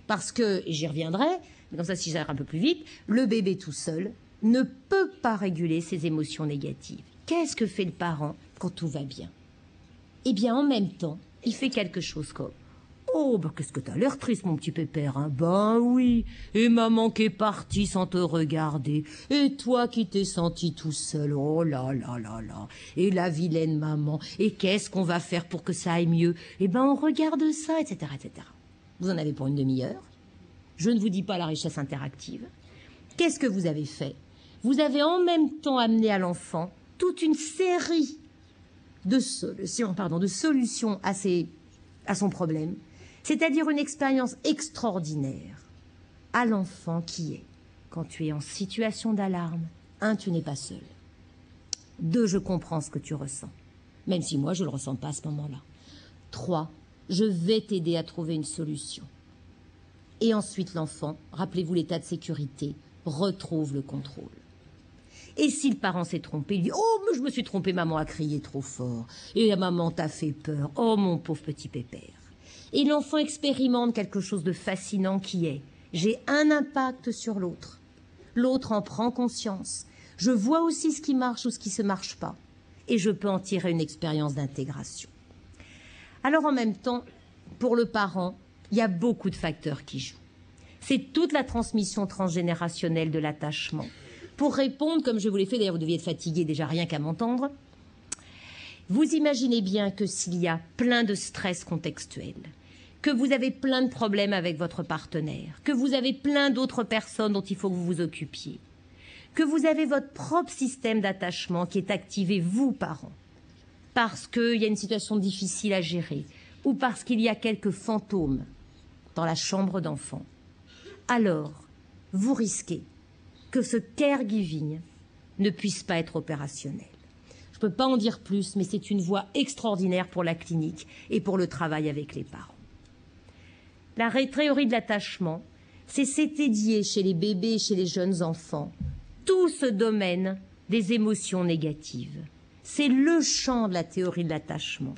Parce que, et j'y reviendrai, mais comme ça, si j'arrive un peu plus vite, le bébé tout seul ne peut pas réguler ses émotions négatives. Qu'est-ce que fait le parent quand tout va bien? Eh bien, en même temps, il fait quelque chose comme « Oh, bah qu'est-ce que t'as l'air triste, mon petit pépère, hein? Ben oui, et maman qui est partie sans te regarder, et toi qui t'es senti tout seul, oh là là là là, et la vilaine maman, et qu'est-ce qu'on va faire pour que ça aille mieux? Eh ben, on regarde ça, etc., etc. » Vous en avez pour une demi-heure. Je ne vous dis pas la richesse interactive. Qu'est-ce que vous avez fait? Vous avez en même temps amené à l'enfant toute une série de solutions à son problème, c'est-à-dire une expérience extraordinaire à l'enfant qui est, quand tu es en situation d'alarme, 1, tu n'es pas seul. 2, je comprends ce que tu ressens, même si moi je ne le ressens pas à ce moment-là. 3, je vais t'aider à trouver une solution. Et ensuite, l'enfant, rappelez-vous l'état de sécurité, retrouve le contrôle. Et si le parent s'est trompé, il dit « Oh, mais je me suis trompé, maman a crié trop fort. Et la maman t'a fait peur. Oh, mon pauvre petit pépère. » Et l'enfant expérimente quelque chose de fascinant qui est « J'ai un impact sur l'autre. L'autre en prend conscience. Je vois aussi ce qui marche ou ce qui ne se marche pas. Et je peux en tirer une expérience d'intégration. » Alors en même temps, pour le parent, il y a beaucoup de facteurs qui jouent. C'est toute la transmission transgénérationnelle de l'attachement. Pour répondre, comme je vous l'ai fait, d'ailleurs vous deviez être fatigué déjà rien qu'à m'entendre, vous imaginez bien que s'il y a plein de stress contextuel, que vous avez plein de problèmes avec votre partenaire, que vous avez plein d'autres personnes dont il faut que vous vous occupiez, que vous avez votre propre système d'attachement qui est activé, vous, parents, parce qu'il y a une situation difficile à gérer, ou parce qu'il y a quelques fantômes dans la chambre d'enfant, alors vous risquez que ce caregiving ne puisse pas être opérationnel. Je ne peux pas en dire plus, mais c'est une voie extraordinaire pour la clinique et pour le travail avec les parents. La théorie de l'attachement, c'est s'étudier chez les bébés et chez les jeunes enfants tout ce domaine des émotions négatives. C'est le champ de la théorie de l'attachement.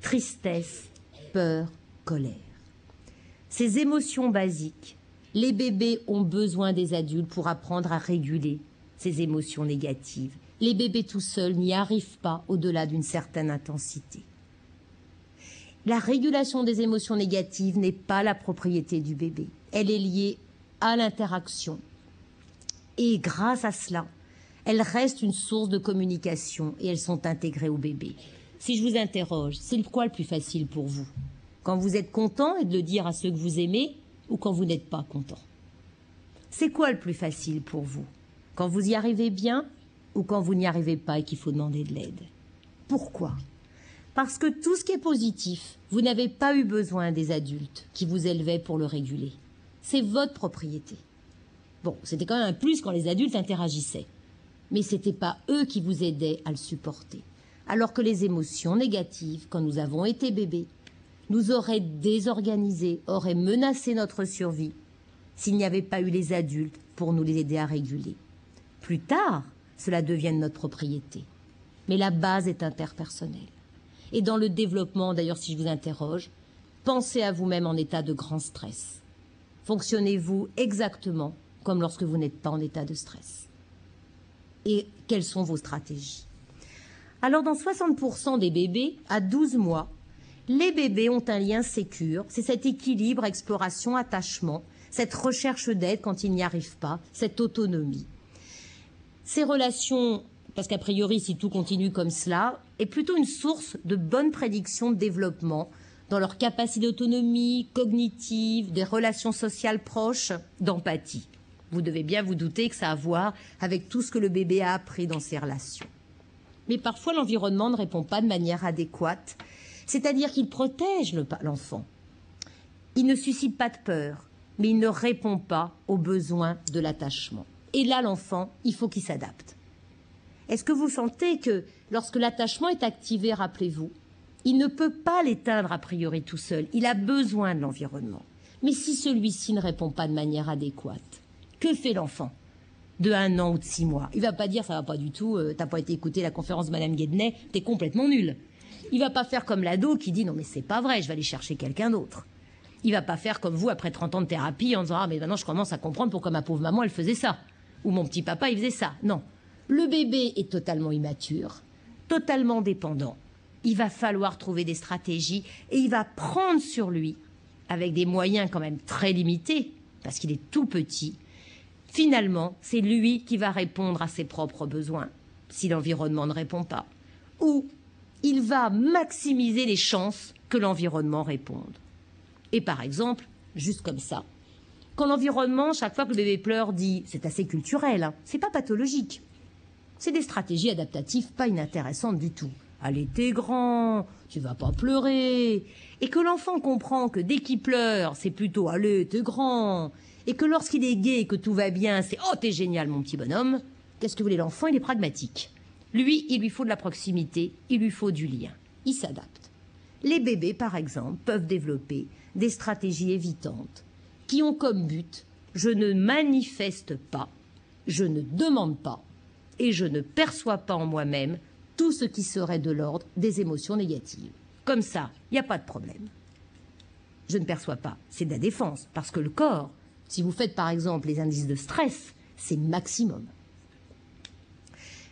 Tristesse, peur, colère. Ces émotions basiques Les bébés ont besoin des adultes pour apprendre à réguler ces émotions négatives. Les bébés tout seuls n'y arrivent pas au-delà d'une certaine intensité. La régulation des émotions négatives n'est pas la propriété du bébé. Elle est liée à l'interaction. Et grâce à cela, elles restent une source de communication et elles sont intégrées au bébé. Si je vous interroge, c'est quoi le plus facile pour vous? Quand vous êtes content et de le dire à ceux que vous aimez ou quand vous n'êtes pas content? C'est quoi le plus facile pour vous? Quand vous y arrivez bien ou quand vous n'y arrivez pas et qu'il faut demander de l'aide? Pourquoi? Parce que tout ce qui est positif, vous n'avez pas eu besoin des adultes qui vous élevaient pour le réguler. C'est votre propriété. Bon, c'était quand même un plus quand les adultes interagissaient. Mais ce n'était pas eux qui vous aidaient à le supporter. Alors que les émotions négatives, quand nous avons été bébés, nous auraient désorganisés, auraient menacé notre survie s'il n'y avait pas eu les adultes pour nous les aider à réguler. Plus tard, cela devient notre propriété. Mais la base est interpersonnelle. Et dans le développement, d'ailleurs, si je vous interroge, pensez à vous-même en état de grand stress. Fonctionnez-vous exactement comme lorsque vous n'êtes pas en état de stress? Et quelles sont vos stratégies? Alors, dans 60% des bébés, à 12 mois, les bébés ont un lien sécure. C'est cet équilibre, exploration, attachement, cette recherche d'aide quand ils n'y arrivent pas, cette autonomie. Ces relations, parce qu'a priori, si tout continue comme cela, est plutôt une source de bonnes prédictions de développement dans leur capacité d'autonomie, cognitive, des relations sociales proches, d'empathie. Vous devez bien vous douter que ça a à voir avec tout ce que le bébé a appris dans ses relations. Mais parfois, l'environnement ne répond pas de manière adéquate, c'est-à-dire qu'il protège l'enfant. Il ne suscite pas de peur, mais il ne répond pas aux besoins de l'attachement. Et là, l'enfant, il faut qu'il s'adapte. Est-ce que vous sentez que lorsque l'attachement est activé, rappelez-vous, il ne peut pas l'éteindre a priori tout seul, il a besoin de l'environnement. Mais si celui-ci ne répond pas de manière adéquate, que fait l'enfant de 1 an ou de 6 mois? Il ne va pas dire, ça ne va pas du tout, tu n'as pas été écouter la conférence de Madame Guédenay, tu es complètement nul. Il ne va pas faire comme l'ado qui dit, non mais c'est pas vrai, je vais aller chercher quelqu'un d'autre. Il ne va pas faire comme vous après 30 ans de thérapie en disant, ah mais maintenant je commence à comprendre pourquoi ma pauvre maman elle faisait ça. Ou mon petit papa il faisait ça. Non. Le bébé est totalement immature, totalement dépendant. Il va falloir trouver des stratégies et il va prendre sur lui, avec des moyens quand même très limités, parce qu'il est tout petit. Finalement, c'est lui qui va répondre à ses propres besoins, si l'environnement ne répond pas. Ou il va maximiser les chances que l'environnement réponde. Et par exemple, juste comme ça, quand l'environnement, chaque fois que le bébé pleure, dit « c'est assez culturel, hein, c'est pas pathologique ». C'est des stratégies adaptatives pas inintéressantes du tout. Allez, t'es grand, tu vas pas pleurer. Et que l'enfant comprend que dès qu'il pleure, c'est plutôt allez, t'es grand. Et que lorsqu'il est gai et que tout va bien, c'est oh, t'es génial, mon petit bonhomme. Qu'est-ce que vous voulez, l'enfant, il est pragmatique. Lui, il lui faut de la proximité, il lui faut du lien. Il s'adapte. Les bébés, par exemple, peuvent développer des stratégies évitantes qui ont comme but je ne manifeste pas, je ne demande pas et je ne perçois pas en moi-même tout ce qui serait de l'ordre des émotions négatives. Comme ça, il n'y a pas de problème. Je ne perçois pas, c'est de la défense, parce que le corps, si vous faites par exemple les indices de stress, c'est maximum.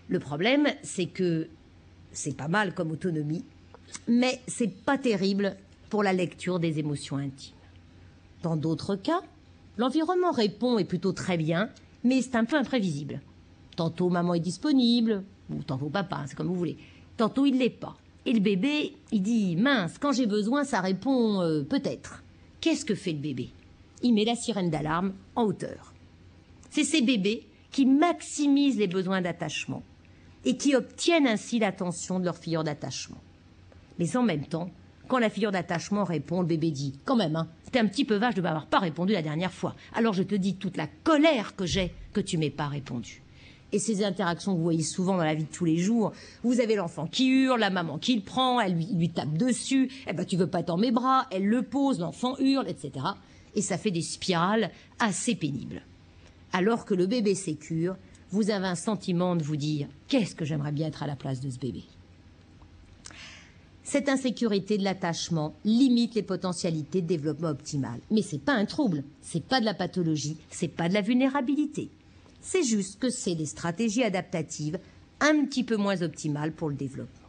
Le problème, c'est que c'est pas mal comme autonomie, mais c'est pas terrible pour la lecture des émotions intimes. Dans d'autres cas, l'environnement répond et plutôt très bien, mais c'est un peu imprévisible. Tantôt maman est disponible, ou tantôt papa, c'est comme vous voulez. Tantôt il l'est pas. Et le bébé, il dit mince, quand j'ai besoin, ça répond peut-être. Qu'est-ce que fait le bébé? Il met la sirène d'alarme en hauteur. C'est ces bébés qui maximisent les besoins d'attachement et qui obtiennent ainsi l'attention de leur figure d'attachement. Mais en même temps, quand la figure d'attachement répond, le bébé dit « Quand même, hein, c'était un petit peu vache de ne m'avoir pas répondu la dernière fois. Alors je te dis toute la colère que j'ai que tu m'aies pas répondu. » Et ces interactions que vous voyez souvent dans la vie de tous les jours, vous avez l'enfant qui hurle, la maman qui le prend, elle lui tape dessus, eh ben tu veux pas être dans mes bras, elle le pose, l'enfant hurle, etc. Et ça fait des spirales assez pénibles. Alors que le bébé sécure, vous avez un sentiment de vous dire « Qu'est-ce que j'aimerais bien être à la place de ce bébé ?» Cette insécurité de l'attachement limite les potentialités de développement optimal. Mais c'est pas un trouble, c'est pas de la pathologie, c'est pas de la vulnérabilité. C'est juste que c'est des stratégies adaptatives un petit peu moins optimales pour le développement.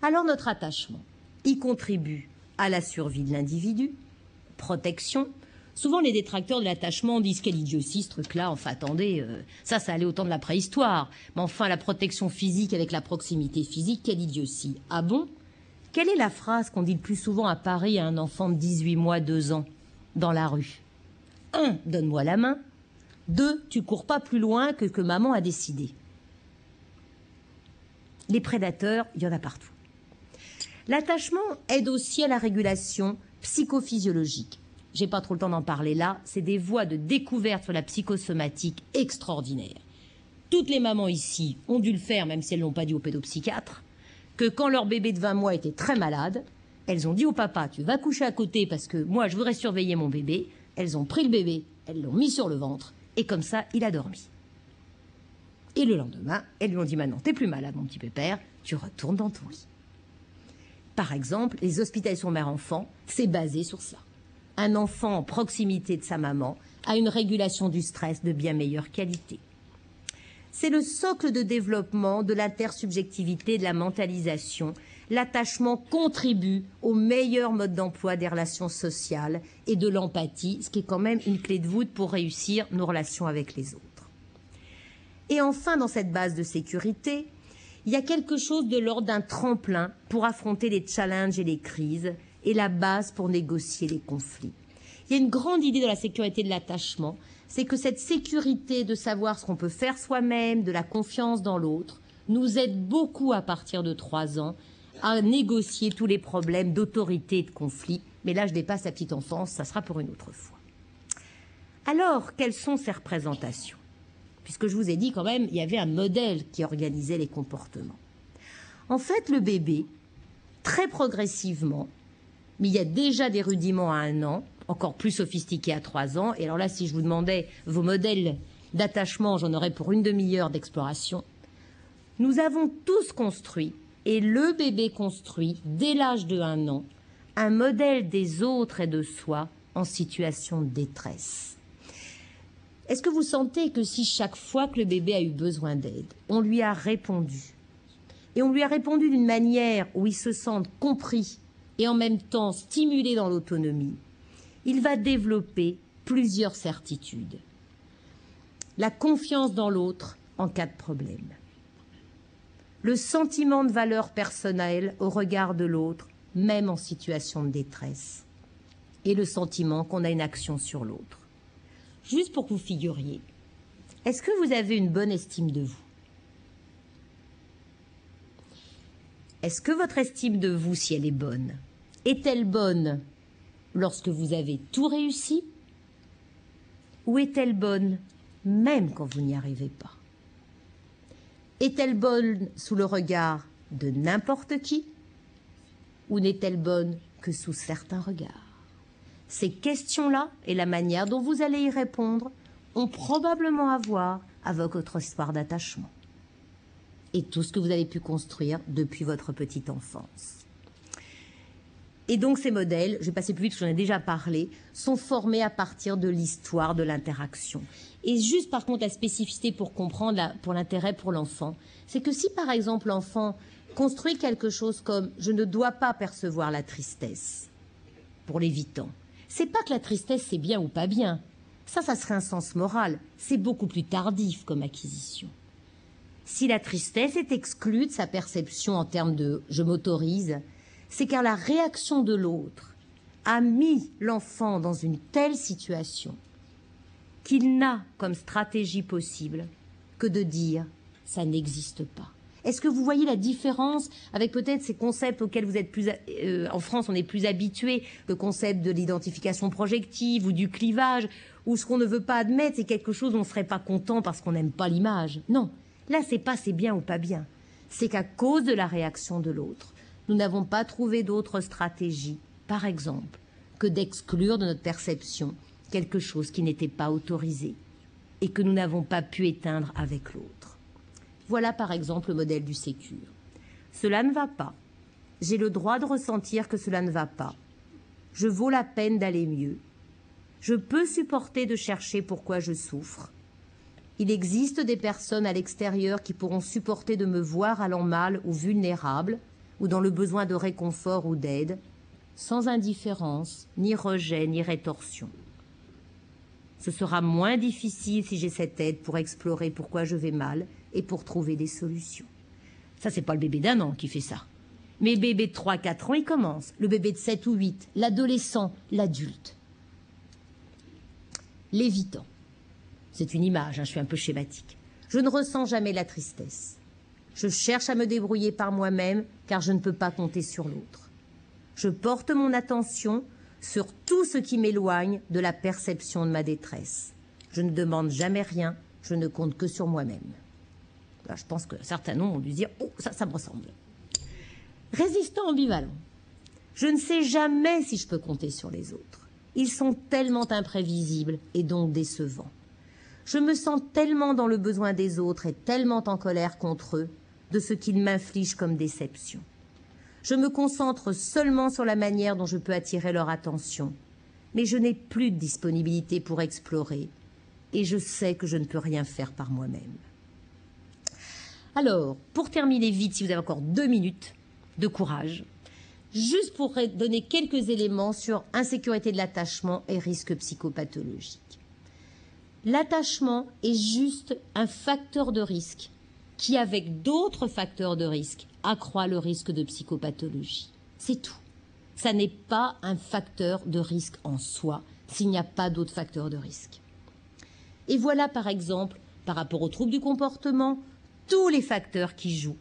Alors notre attachement, il contribue à la survie de l'individu, protection. Souvent les détracteurs de l'attachement disent quelle idiotie ce truc-là, enfin attendez, ça allait au temps de la préhistoire. Mais enfin la protection physique avec la proximité physique, quelle idiotie. Ah bon? Quelle est la phrase qu'on dit le plus souvent à Paris à un enfant de 18 mois, 2 ans, dans la rue? 1. Donne-moi la main. 2. Tu cours pas plus loin que maman a décidé. Les prédateurs, il y en a partout. L'attachement aide aussi à la régulation psychophysiologique. J'ai pas trop le temps d'en parler là, c'est des voies de découverte sur la psychosomatique extraordinaires. Toutes les mamans ici ont dû le faire, même si elles l'ont pas dit au pédopsychiatre, que quand leur bébé de 20 mois était très malade, elles ont dit au papa, tu vas coucher à côté parce que moi je voudrais surveiller mon bébé. Elles ont pris le bébé, elles l'ont mis sur le ventre, et comme ça, il a dormi. Et le lendemain, elles lui ont dit, maintenant, t'es plus malade, mon petit pépère, tu retournes dans ton lit. Par exemple, les hospitalisations mère-enfant, c'est basé sur ça. Un enfant en proximité de sa maman a une régulation du stress de bien meilleure qualité. C'est le socle de développement de l'intersubjectivité, de la mentalisation. L'attachement contribue au meilleur mode d'emploi des relations sociales et de l'empathie, ce qui est quand même une clé de voûte pour réussir nos relations avec les autres. Et enfin, dans cette base de sécurité, il y a quelque chose de l'ordre d'un tremplin pour affronter les challenges et les crises et la base pour négocier les conflits. Il y a une grande idée de la sécurité de l'attachement, c'est que cette sécurité de savoir ce qu'on peut faire soi-même, de la confiance dans l'autre, nous aide beaucoup à partir de 3 ans à négocier tous les problèmes d'autorité et de conflit. Mais là, je dépasse la petite enfance, ça sera pour une autre fois. Alors, quelles sont ces représentations? Puisque je vous ai dit quand même, il y avait un modèle qui organisait les comportements. En fait, le bébé, très progressivement, mais il y a déjà des rudiments à 1 an, encore plus sophistiqués à 3 ans. Et alors là, si je vous demandais vos modèles d'attachement, j'en aurais pour une demi-heure d'exploration. Nous avons tous construit, et le bébé construit, dès l'âge de 1 an, un modèle des autres et de soi en situation de détresse. Est-ce que vous sentez que si chaque fois que le bébé a eu besoin d'aide, on lui a répondu, et on lui a répondu d'une manière où il se sente compris et en même temps stimulé dans l'autonomie, il va développer plusieurs certitudes. La confiance dans l'autre en cas de problème. Le sentiment de valeur personnelle au regard de l'autre, même en situation de détresse. Et le sentiment qu'on a une action sur l'autre. Juste pour que vous figuriez, est-ce que vous avez une bonne estime de vous? Est-ce que votre estime de vous, si elle est bonne, est-elle bonne lorsque vous avez tout réussi? Ou est-elle bonne même quand vous n'y arrivez pas? Est-elle bonne sous le regard de n'importe qui? Ou n'est-elle bonne que sous certains regards? Ces questions-là et la manière dont vous allez y répondre ont probablement à voir avec votre histoire d'attachement et tout ce que vous avez pu construire depuis votre petite enfance. Et donc ces modèles, je vais passer plus vite parce que j'en ai déjà parlé, sont formés à partir de l'histoire de l'interaction. Et juste par contre la spécificité pour comprendre, pour l'intérêt pour l'enfant, c'est que si par exemple l'enfant construit quelque chose comme « je ne dois pas percevoir la tristesse » pour l'évitant, c'est pas que la tristesse c'est bien ou pas bien, ça serait un sens moral, c'est beaucoup plus tardif comme acquisition. Si la tristesse est exclue de sa perception en termes de « je m'autorise », c'est car la réaction de l'autre a mis l'enfant dans une telle situation qu'il n'a comme stratégie possible que de dire « ça n'existe pas ». Est-ce que vous voyez la différence avec peut-être ces concepts auxquels vous êtes plus... en France, on est plus habitué, le concept de l'identification projective ou du clivage, où ce qu'on ne veut pas admettre, c'est quelque chose où on ne serait pas content parce qu'on n'aime pas l'image. Non, là, c'est pas c'est bien ou pas bien. C'est qu'à cause de la réaction de l'autre, nous n'avons pas trouvé d'autre stratégie, par exemple, que d'exclure de notre perception quelque chose qui n'était pas autorisé et que nous n'avons pas pu éteindre avec l'autre. Voilà par exemple le modèle du Sécure. Cela ne va pas. j'ai le droit de ressentir que cela ne va pas. Je vaux la peine d'aller mieux. Je peux supporter de chercher pourquoi je souffre. Il existe des personnes à l'extérieur qui pourront supporter de me voir allant mal ou vulnérable, ou dans le besoin de réconfort ou d'aide, sans indifférence, ni rejet, ni rétorsion. Ce sera moins difficile si j'ai cette aide pour explorer pourquoi je vais mal et pour trouver des solutions. Ça, c'est pas le bébé d'1 an qui fait ça. Mais le bébé de 3-4 ans, il commence. Le bébé de 7 ou 8, l'adolescent, l'adulte. L'évitant. C'est une image, hein, je suis un peu schématique. Je ne ressens jamais la tristesse. Je cherche à me débrouiller par moi-même car je ne peux pas compter sur l'autre. Je porte mon attention sur tout ce qui m'éloigne de la perception de ma détresse. Je ne demande jamais rien, je ne compte que sur moi-même. Là, je pense que certains noms ont dû dire « Oh, ça me ressemble ». Résistant ambivalent. Je ne sais jamais si je peux compter sur les autres. Ils sont tellement imprévisibles et donc décevants. Je me sens tellement dans le besoin des autres et tellement en colère contre eux de ce qu'ils m'infligent comme déception. Je me concentre seulement sur la manière dont je peux attirer leur attention, mais je n'ai plus de disponibilité pour explorer et je sais que je ne peux rien faire par moi-même. Alors, pour terminer vite, si vous avez encore 2 minutes de courage, juste pour donner quelques éléments sur insécurité de l'attachement et risque psychopathologique. L'attachement est juste un facteur de risque qui, avec d'autres facteurs de risque, accroît le risque de psychopathologie. C'est tout. Ça n'est pas un facteur de risque en soi s'il n'y a pas d'autres facteurs de risque. Et voilà, par exemple, par rapport aux troubles du comportement, tous les facteurs qui jouent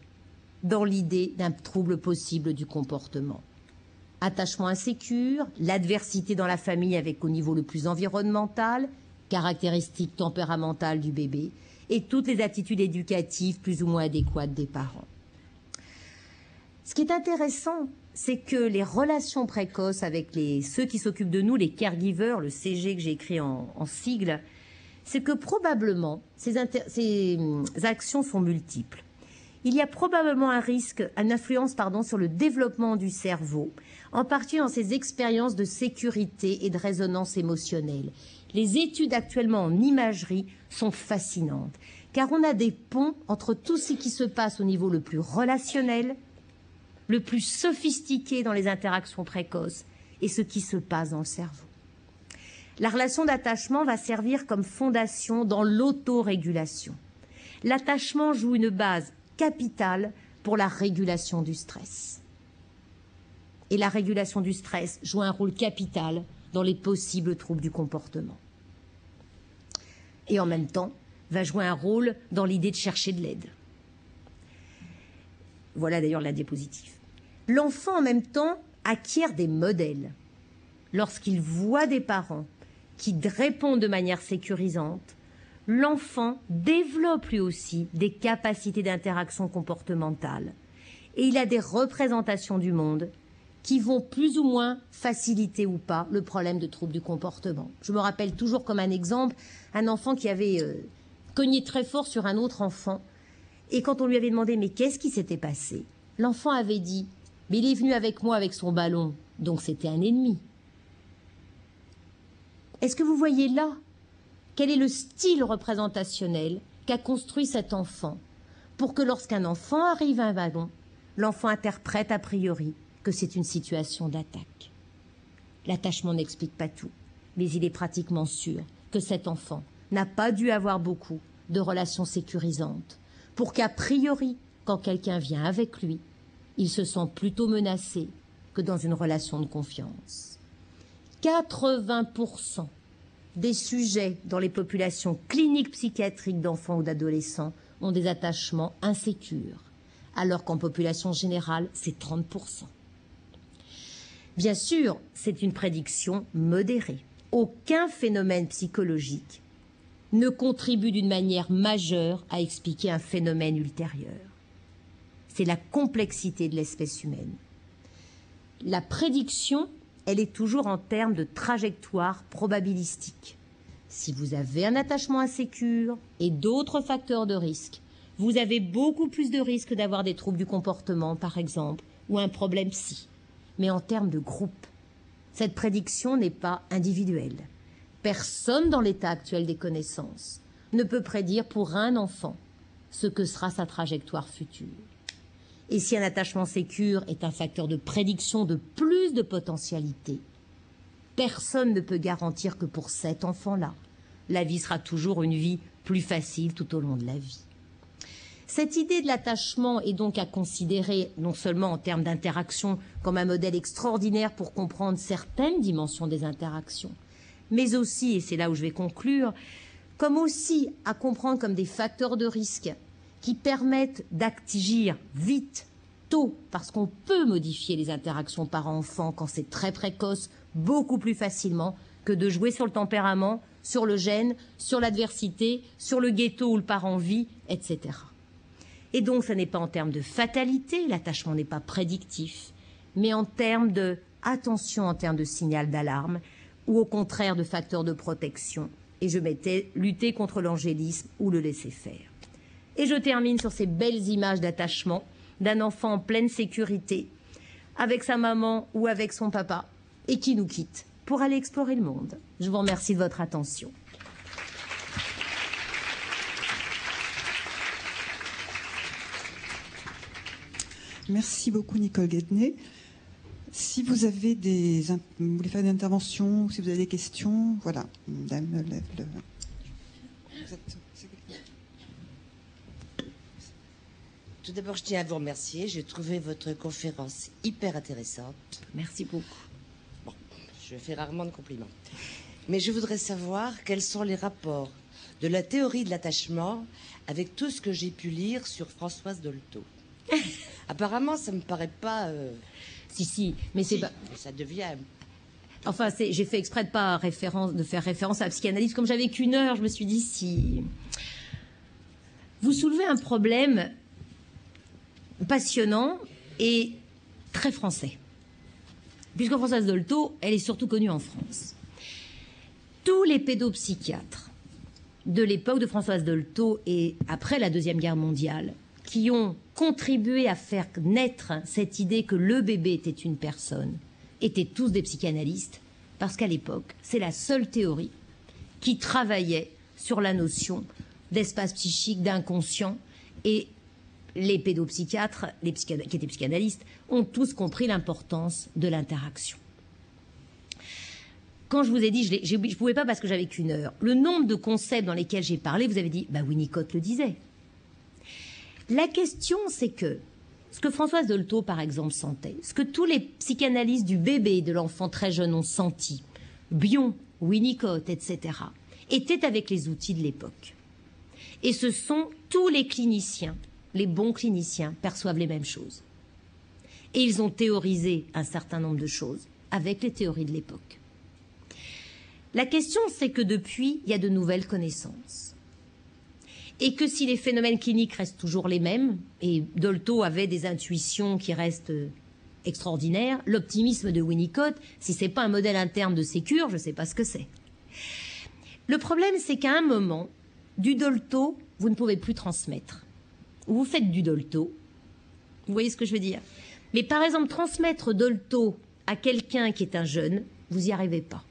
dans l'idée d'un trouble possible du comportement. Attachement insécure, l'adversité dans la famille avec au niveau le plus environnemental, caractéristiques tempéramentales du bébé, et toutes les attitudes éducatives plus ou moins adéquates des parents. Ce qui est intéressant, c'est que les relations précoces avec ceux qui s'occupent de nous, les caregivers, le CG que j'ai écrit en sigle, c'est que probablement ces actions sont multiples. Il y a probablement une influence sur le développement du cerveau, en particulier dans ces expériences de sécurité et de résonance émotionnelle. Les études actuellement en imagerie sont fascinantes, car on a des ponts entre tout ce qui se passe au niveau le plus relationnel, le plus sophistiqué dans les interactions précoces, et ce qui se passe dans le cerveau. La relation d'attachement va servir comme fondation dans l'autorégulation. L'attachement joue une base capitale pour la régulation du stress. Et la régulation du stress joue un rôle capital dans les possibles troubles du comportement. Et en même temps, va jouer un rôle dans l'idée de chercher de l'aide. Voilà d'ailleurs la diapositive. L'enfant, en même temps, acquiert des modèles. Lorsqu'il voit des parents qui répondent de manière sécurisante, l'enfant développe lui aussi des capacités d'interaction comportementale. Et il a des représentations du monde qui vont plus ou moins faciliter ou pas le problème de troubles du comportement. Je me rappelle toujours comme un exemple, un enfant qui avait cogné très fort sur un autre enfant. Et quand on lui avait demandé « mais qu'est-ce qui s'était passé ?» L'enfant avait dit « mais il est venu avec moi avec son ballon, donc c'était un ennemi. » Est-ce que vous voyez là quel est le style représentationnel qu'a construit cet enfant pour que lorsqu'un enfant arrive à un ballon, l'enfant interprète a priori que c'est une situation d'attaque. L'attachement n'explique pas tout, mais il est pratiquement sûr que cet enfant n'a pas dû avoir beaucoup de relations sécurisantes pour qu'a priori, quand quelqu'un vient avec lui, il se sent plutôt menacé que dans une relation de confiance. 80% des sujets dans les populations cliniques psychiatriques d'enfants ou d'adolescents ont des attachements insécures, alors qu'en population générale, c'est 30%. Bien sûr, c'est une prédiction modérée. Aucun phénomène psychologique ne contribue d'une manière majeure à expliquer un phénomène ultérieur. C'est la complexité de l'espèce humaine. La prédiction, elle est toujours en termes de trajectoire probabilistique. Si vous avez un attachement insécure et d'autres facteurs de risque, vous avez beaucoup plus de risques d'avoir des troubles du comportement, par exemple, ou un problème psy, mais en termes de groupe. Cette prédiction n'est pas individuelle. Personne dans l'état actuel des connaissances ne peut prédire pour un enfant ce que sera sa trajectoire future. Et si un attachement sécure est un facteur de prédiction de plus de potentialité, personne ne peut garantir que pour cet enfant-là, la vie sera toujours une vie plus facile tout au long de la vie. Cette idée de l'attachement est donc à considérer non seulement en termes d'interaction comme un modèle extraordinaire pour comprendre certaines dimensions des interactions, mais aussi, et c'est là où je vais conclure, comme aussi à comprendre comme des facteurs de risque qui permettent d'agir vite, tôt, parce qu'on peut modifier les interactions parents-enfants quand c'est très précoce, beaucoup plus facilement que de jouer sur le tempérament, sur le gène, sur l'adversité, sur le ghetto où le parent vit, etc. Et donc, ce n'est pas en termes de fatalité, l'attachement n'est pas prédictif, mais en termes de attention, en termes de signal d'alarme, ou au contraire de facteurs de protection. Et je mettais lutter contre l'angélisme ou le laisser-faire. Et je termine sur ces belles images d'attachement d'un enfant en pleine sécurité, avec sa maman ou avec son papa, et qui nous quitte pour aller explorer le monde. Je vous remercie de votre attention. Merci beaucoup, Nicole Guednet. Si vous avez vous voulez faire des interventions, si vous avez des questions, voilà, Madame lève le... Tout d'abord, je tiens à vous remercier. J'ai trouvé votre conférence hyper intéressante. Merci beaucoup. Bon, je fais rarement de compliments. Mais je voudrais savoir quels sont les rapports de la théorie de l'attachement avec tout ce que j'ai pu lire sur Françoise Dolto. Apparemment, ça me paraît pas... Si, mais c'est pas... Ça devient... Enfin, j'ai fait exprès de faire référence à la psychanalyse. Comme j'avais qu'une heure, je me suis dit, si... Vous soulevez un problème passionnant et très français. Puisque Françoise Dolto, elle est surtout connue en France. Tous les pédopsychiatres de l'époque de Françoise Dolto et après la Deuxième Guerre mondiale, qui ont contribué à faire naître cette idée que le bébé était une personne, étaient tous des psychanalystes, parce qu'à l'époque, c'est la seule théorie qui travaillait sur la notion d'espace psychique, d'inconscient, et les pédopsychiatres, qui étaient psychanalystes, ont tous compris l'importance de l'interaction. Quand je vous ai dit, je ne pouvais pas parce que j'avais qu'une heure, le nombre de concepts dans lesquels j'ai parlé, vous avez dit, bah Winnicott le disait. La question, c'est que ce que Françoise Dolto, par exemple, sentait, ce que tous les psychanalystes du bébé et de l'enfant très jeune ont senti, Bion, Winnicott, etc., était avec les outils de l'époque. Et ce sont tous les cliniciens, les bons cliniciens, perçoivent les mêmes choses. Et ils ont théorisé un certain nombre de choses avec les théories de l'époque. La question, c'est que depuis, il y a de nouvelles connaissances. Et que si les phénomènes cliniques restent toujours les mêmes, et Dolto avait des intuitions qui restent extraordinaires, l'optimisme de Winnicott, si ce n'est pas un modèle interne de sécure, je ne sais pas ce que c'est. Le problème, c'est qu'à un moment, du Dolto, vous ne pouvez plus transmettre. Vous faites du Dolto, vous voyez ce que je veux dire? Mais par exemple, transmettre Dolto à quelqu'un qui est un jeune, vous n'y arrivez pas.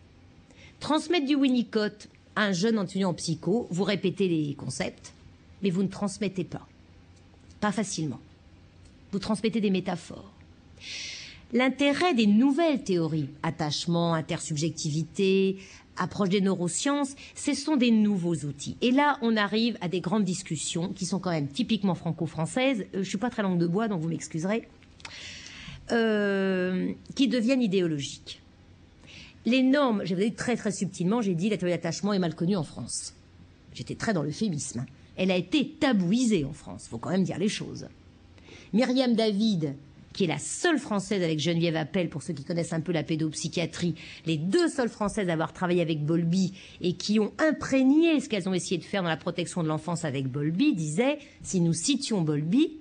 Transmettre du Winnicott à un jeune étudiant en psycho, vous répétez les concepts, mais vous ne transmettez pas. Pas facilement. Vous transmettez des métaphores. L'intérêt des nouvelles théories, attachement, intersubjectivité, approche des neurosciences, ce sont des nouveaux outils. Et là, on arrive à des grandes discussions qui sont quand même typiquement franco-françaises. Je ne suis pas très langue de bois, donc vous m'excuserez. Qui deviennent idéologiques. Les normes, je vous ai dit très très subtilement, j'ai dit la théorie d'attachement est mal connue en France. J'étais très dans l'euphémisme. Elle a été tabouisée en France, il faut quand même dire les choses. Myriam David, qui est la seule Française avec Geneviève Appel, pour ceux qui connaissent un peu la pédopsychiatrie, les deux seules Françaises à avoir travaillé avec Bowlby et qui ont imprégné ce qu'elles ont essayé de faire dans la protection de l'enfance avec Bowlby, disaient, si nous citions Bowlby,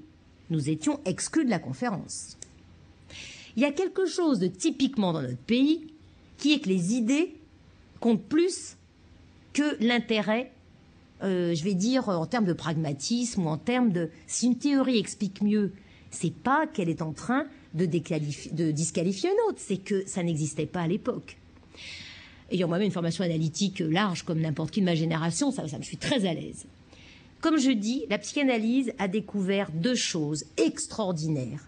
nous étions exclus de la conférence. Il y a quelque chose de typiquement dans notre pays qui est que les idées comptent plus que l'intérêt, je vais dire, en termes de pragmatisme ou en termes de... Si une théorie explique mieux, c'est pas qu'elle est en train de disqualifier un autre, c'est que ça n'existait pas à l'époque. Ayant moi-même une formation analytique large comme n'importe qui de ma génération, ça me suis très à l'aise. Comme je dis, la psychanalyse a découvert 2 choses extraordinaires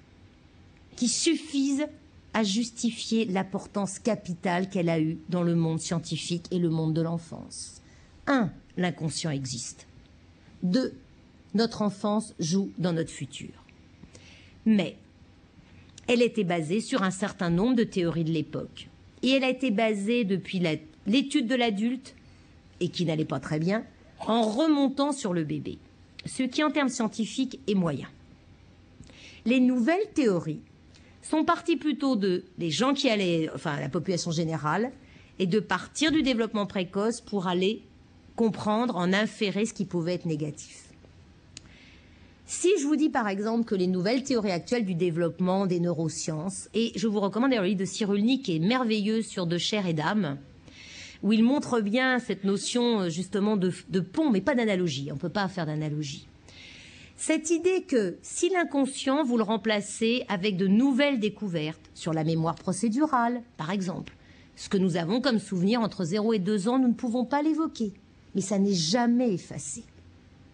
qui suffisent à justifier l'importance capitale qu'elle a eue dans le monde scientifique et le monde de l'enfance. 1, l'inconscient existe. 2, notre enfance joue dans notre futur. Mais elle était basée sur un certain nombre de théories de l'époque. Et elle a été basée depuis l'étude de l'adulte, et qui n'allait pas très bien, en remontant sur le bébé, ce qui en termes scientifiques est moyen. Les nouvelles théories sont parties plutôt des gens qui allaient, enfin la population générale, et de partir du développement précoce pour aller comprendre, en inférer ce qui pouvait être négatif. Si je vous dis par exemple que les nouvelles théories actuelles du développement des neurosciences, et je vous recommande d'ailleurs le livre de Cyrulnik qui est merveilleux sur De chair et d'âme, où il montre bien cette notion justement de pont, mais pas d'analogie, on ne peut pas faire d'analogie. Cette idée que si l'inconscient, vous le remplacez avec de nouvelles découvertes sur la mémoire procédurale, par exemple, ce que nous avons comme souvenir entre 0 et 2 ans, nous ne pouvons pas l'évoquer, mais ça n'est jamais effacé.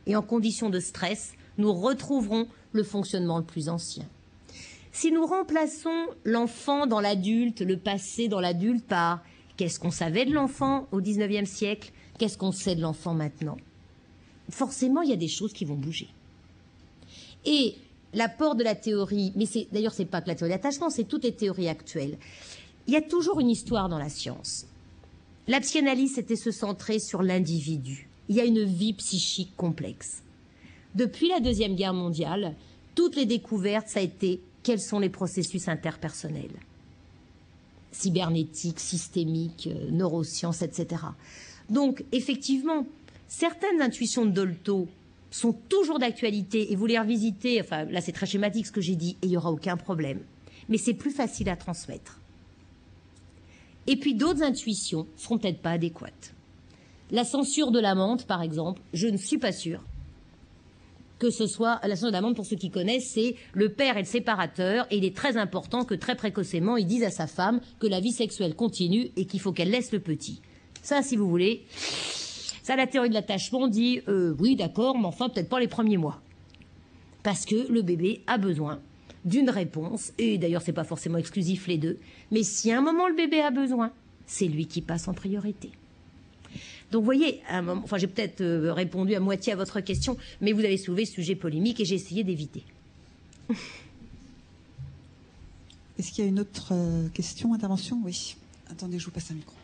Et en conditions de stress, nous retrouverons le fonctionnement le plus ancien. Si nous remplaçons l'enfant dans l'adulte, le passé dans l'adulte par qu'est-ce qu'on savait de l'enfant au XIXe siècle, qu'est-ce qu'on sait de l'enfant maintenant, forcément il y a des choses qui vont bouger. Et l'apport de la théorie, mais d'ailleurs c'est pas que la théorie d'attachement, c'est toutes les théories actuelles. Il y a toujours une histoire dans la science. La psychanalyse, c'était se centrer sur l'individu. Il y a une vie psychique complexe. Depuis la Deuxième Guerre mondiale, toutes les découvertes, ça a été quels sont les processus interpersonnels, cybernétiques, systémiques, neurosciences, etc. Donc, effectivement, certaines intuitions de Dolto sont toujours d'actualité et vous les revisitez, enfin là c'est très schématique ce que j'ai dit, et il n'y aura aucun problème. Mais c'est plus facile à transmettre. Et puis d'autres intuitions ne seront peut-être pas adéquates. La censure de l'amante, par exemple, je ne suis pas sûre que ce soit la censure de l'amante, pour ceux qui connaissent, c'est le père est le séparateur et il est très important que très précocement il dise à sa femme que la vie sexuelle continue et qu'il faut qu'elle laisse le petit. Ça, si vous voulez, ça la théorie de l'attachement dit oui d'accord, mais enfin peut-être pas les premiers mois. Parce que le bébé a besoin d'une réponse, et d'ailleurs c'est pas forcément exclusif les deux, mais si à un moment le bébé a besoin, c'est lui qui passe en priorité. Donc vous voyez, à un moment, enfin j'ai peut-être répondu à moitié à votre question, mais vous avez soulevé ce sujet polémique et j'ai essayé d'éviter. Est-ce qu'il y a une autre question, intervention? Oui. Attendez, je vous passe un micro.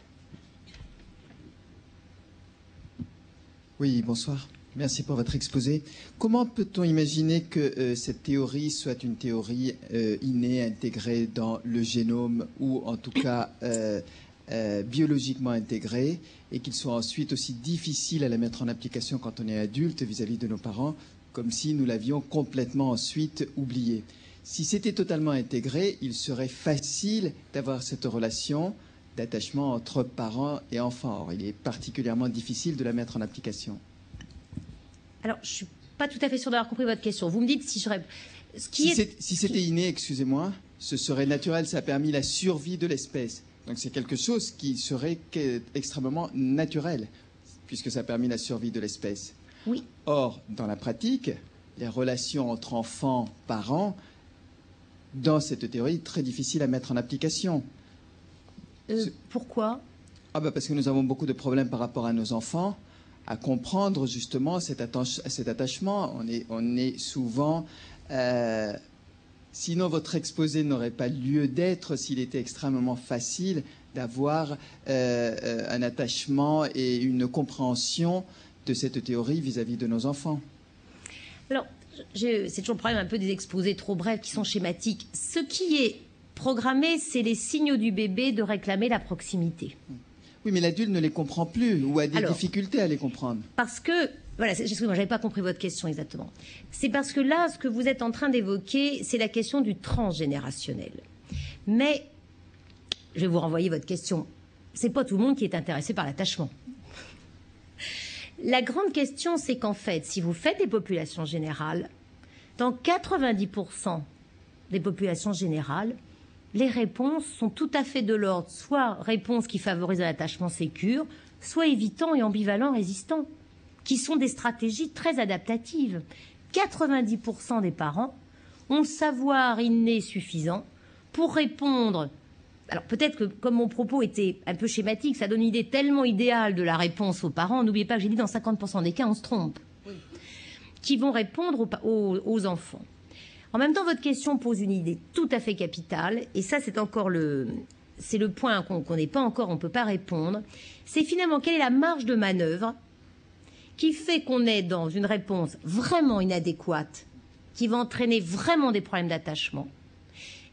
Oui, bonsoir. Merci pour votre exposé. Comment peut-on imaginer que cette théorie soit une théorie innée, intégrée dans le génome, ou en tout cas biologiquement intégrée, et qu'il soit ensuite aussi difficile à la mettre en application quand on est adulte vis-à-vis de nos parents, comme si nous l'avions complètement ensuite oublié? Si c'était totalement intégré, il serait facile d'avoir cette relation d'attachement entre parents et enfants. Or, il est particulièrement difficile de la mettre en application. Alors, je ne suis pas tout à fait sûre d'avoir compris votre question. Vous me dites si j'aurais... Si c'était inné, excusez-moi, ce serait naturel, ça a permis la survie de l'espèce. Donc c'est quelque chose qui serait extrêmement naturel, puisque ça a permis la survie de l'espèce. Oui. Or, dans la pratique, les relations entre enfants, parents, dans cette théorie, très difficile à mettre en application. Pourquoi? Parce que nous avons beaucoup de problèmes par rapport à nos enfants, à comprendre justement cet attachement. On est souvent... sinon, votre exposé n'aurait pas lieu d'être s'il était extrêmement facile d'avoir un attachement et une compréhension de cette théorie vis-à-vis de nos enfants. Alors, c'est toujours le problème un peu des exposés trop brefs qui sont schématiques. Ce qui est programmé, c'est les signaux du bébé de réclamer la proximité. Oui, mais l'adulte ne les comprend plus ou a des difficultés à les comprendre. Parce que... Voilà, excusez-moi, je n'avais pas compris votre question exactement. C'est parce que là, ce que vous êtes en train d'évoquer, c'est la question du transgénérationnel. Mais, je vais vous renvoyer votre question. C'est pas tout le monde qui est intéressé par l'attachement. La grande question, c'est qu'en fait, si vous faites des populations générales, dans 90% des populations générales, les réponses sont tout à fait de l'ordre, soit réponses qui favorisent l'attachement sécure, soit évitant et ambivalent résistant, qui sont des stratégies très adaptatives. 90% des parents ont le savoir inné suffisant pour répondre. Alors peut-être que comme mon propos était un peu schématique, ça donne une idée tellement idéale de la réponse aux parents. N'oubliez pas que j'ai dit dans 50% des cas, on se trompe. Oui. Qui vont répondre aux enfants. En même temps, votre question pose une idée tout à fait capitale, et ça, c'est encore le point qu'on n'est pas encore, on ne peut pas répondre. C'est finalement quelle est la marge de manœuvre qui fait qu'on est dans une réponse vraiment inadéquate, qui va entraîner vraiment des problèmes d'attachement,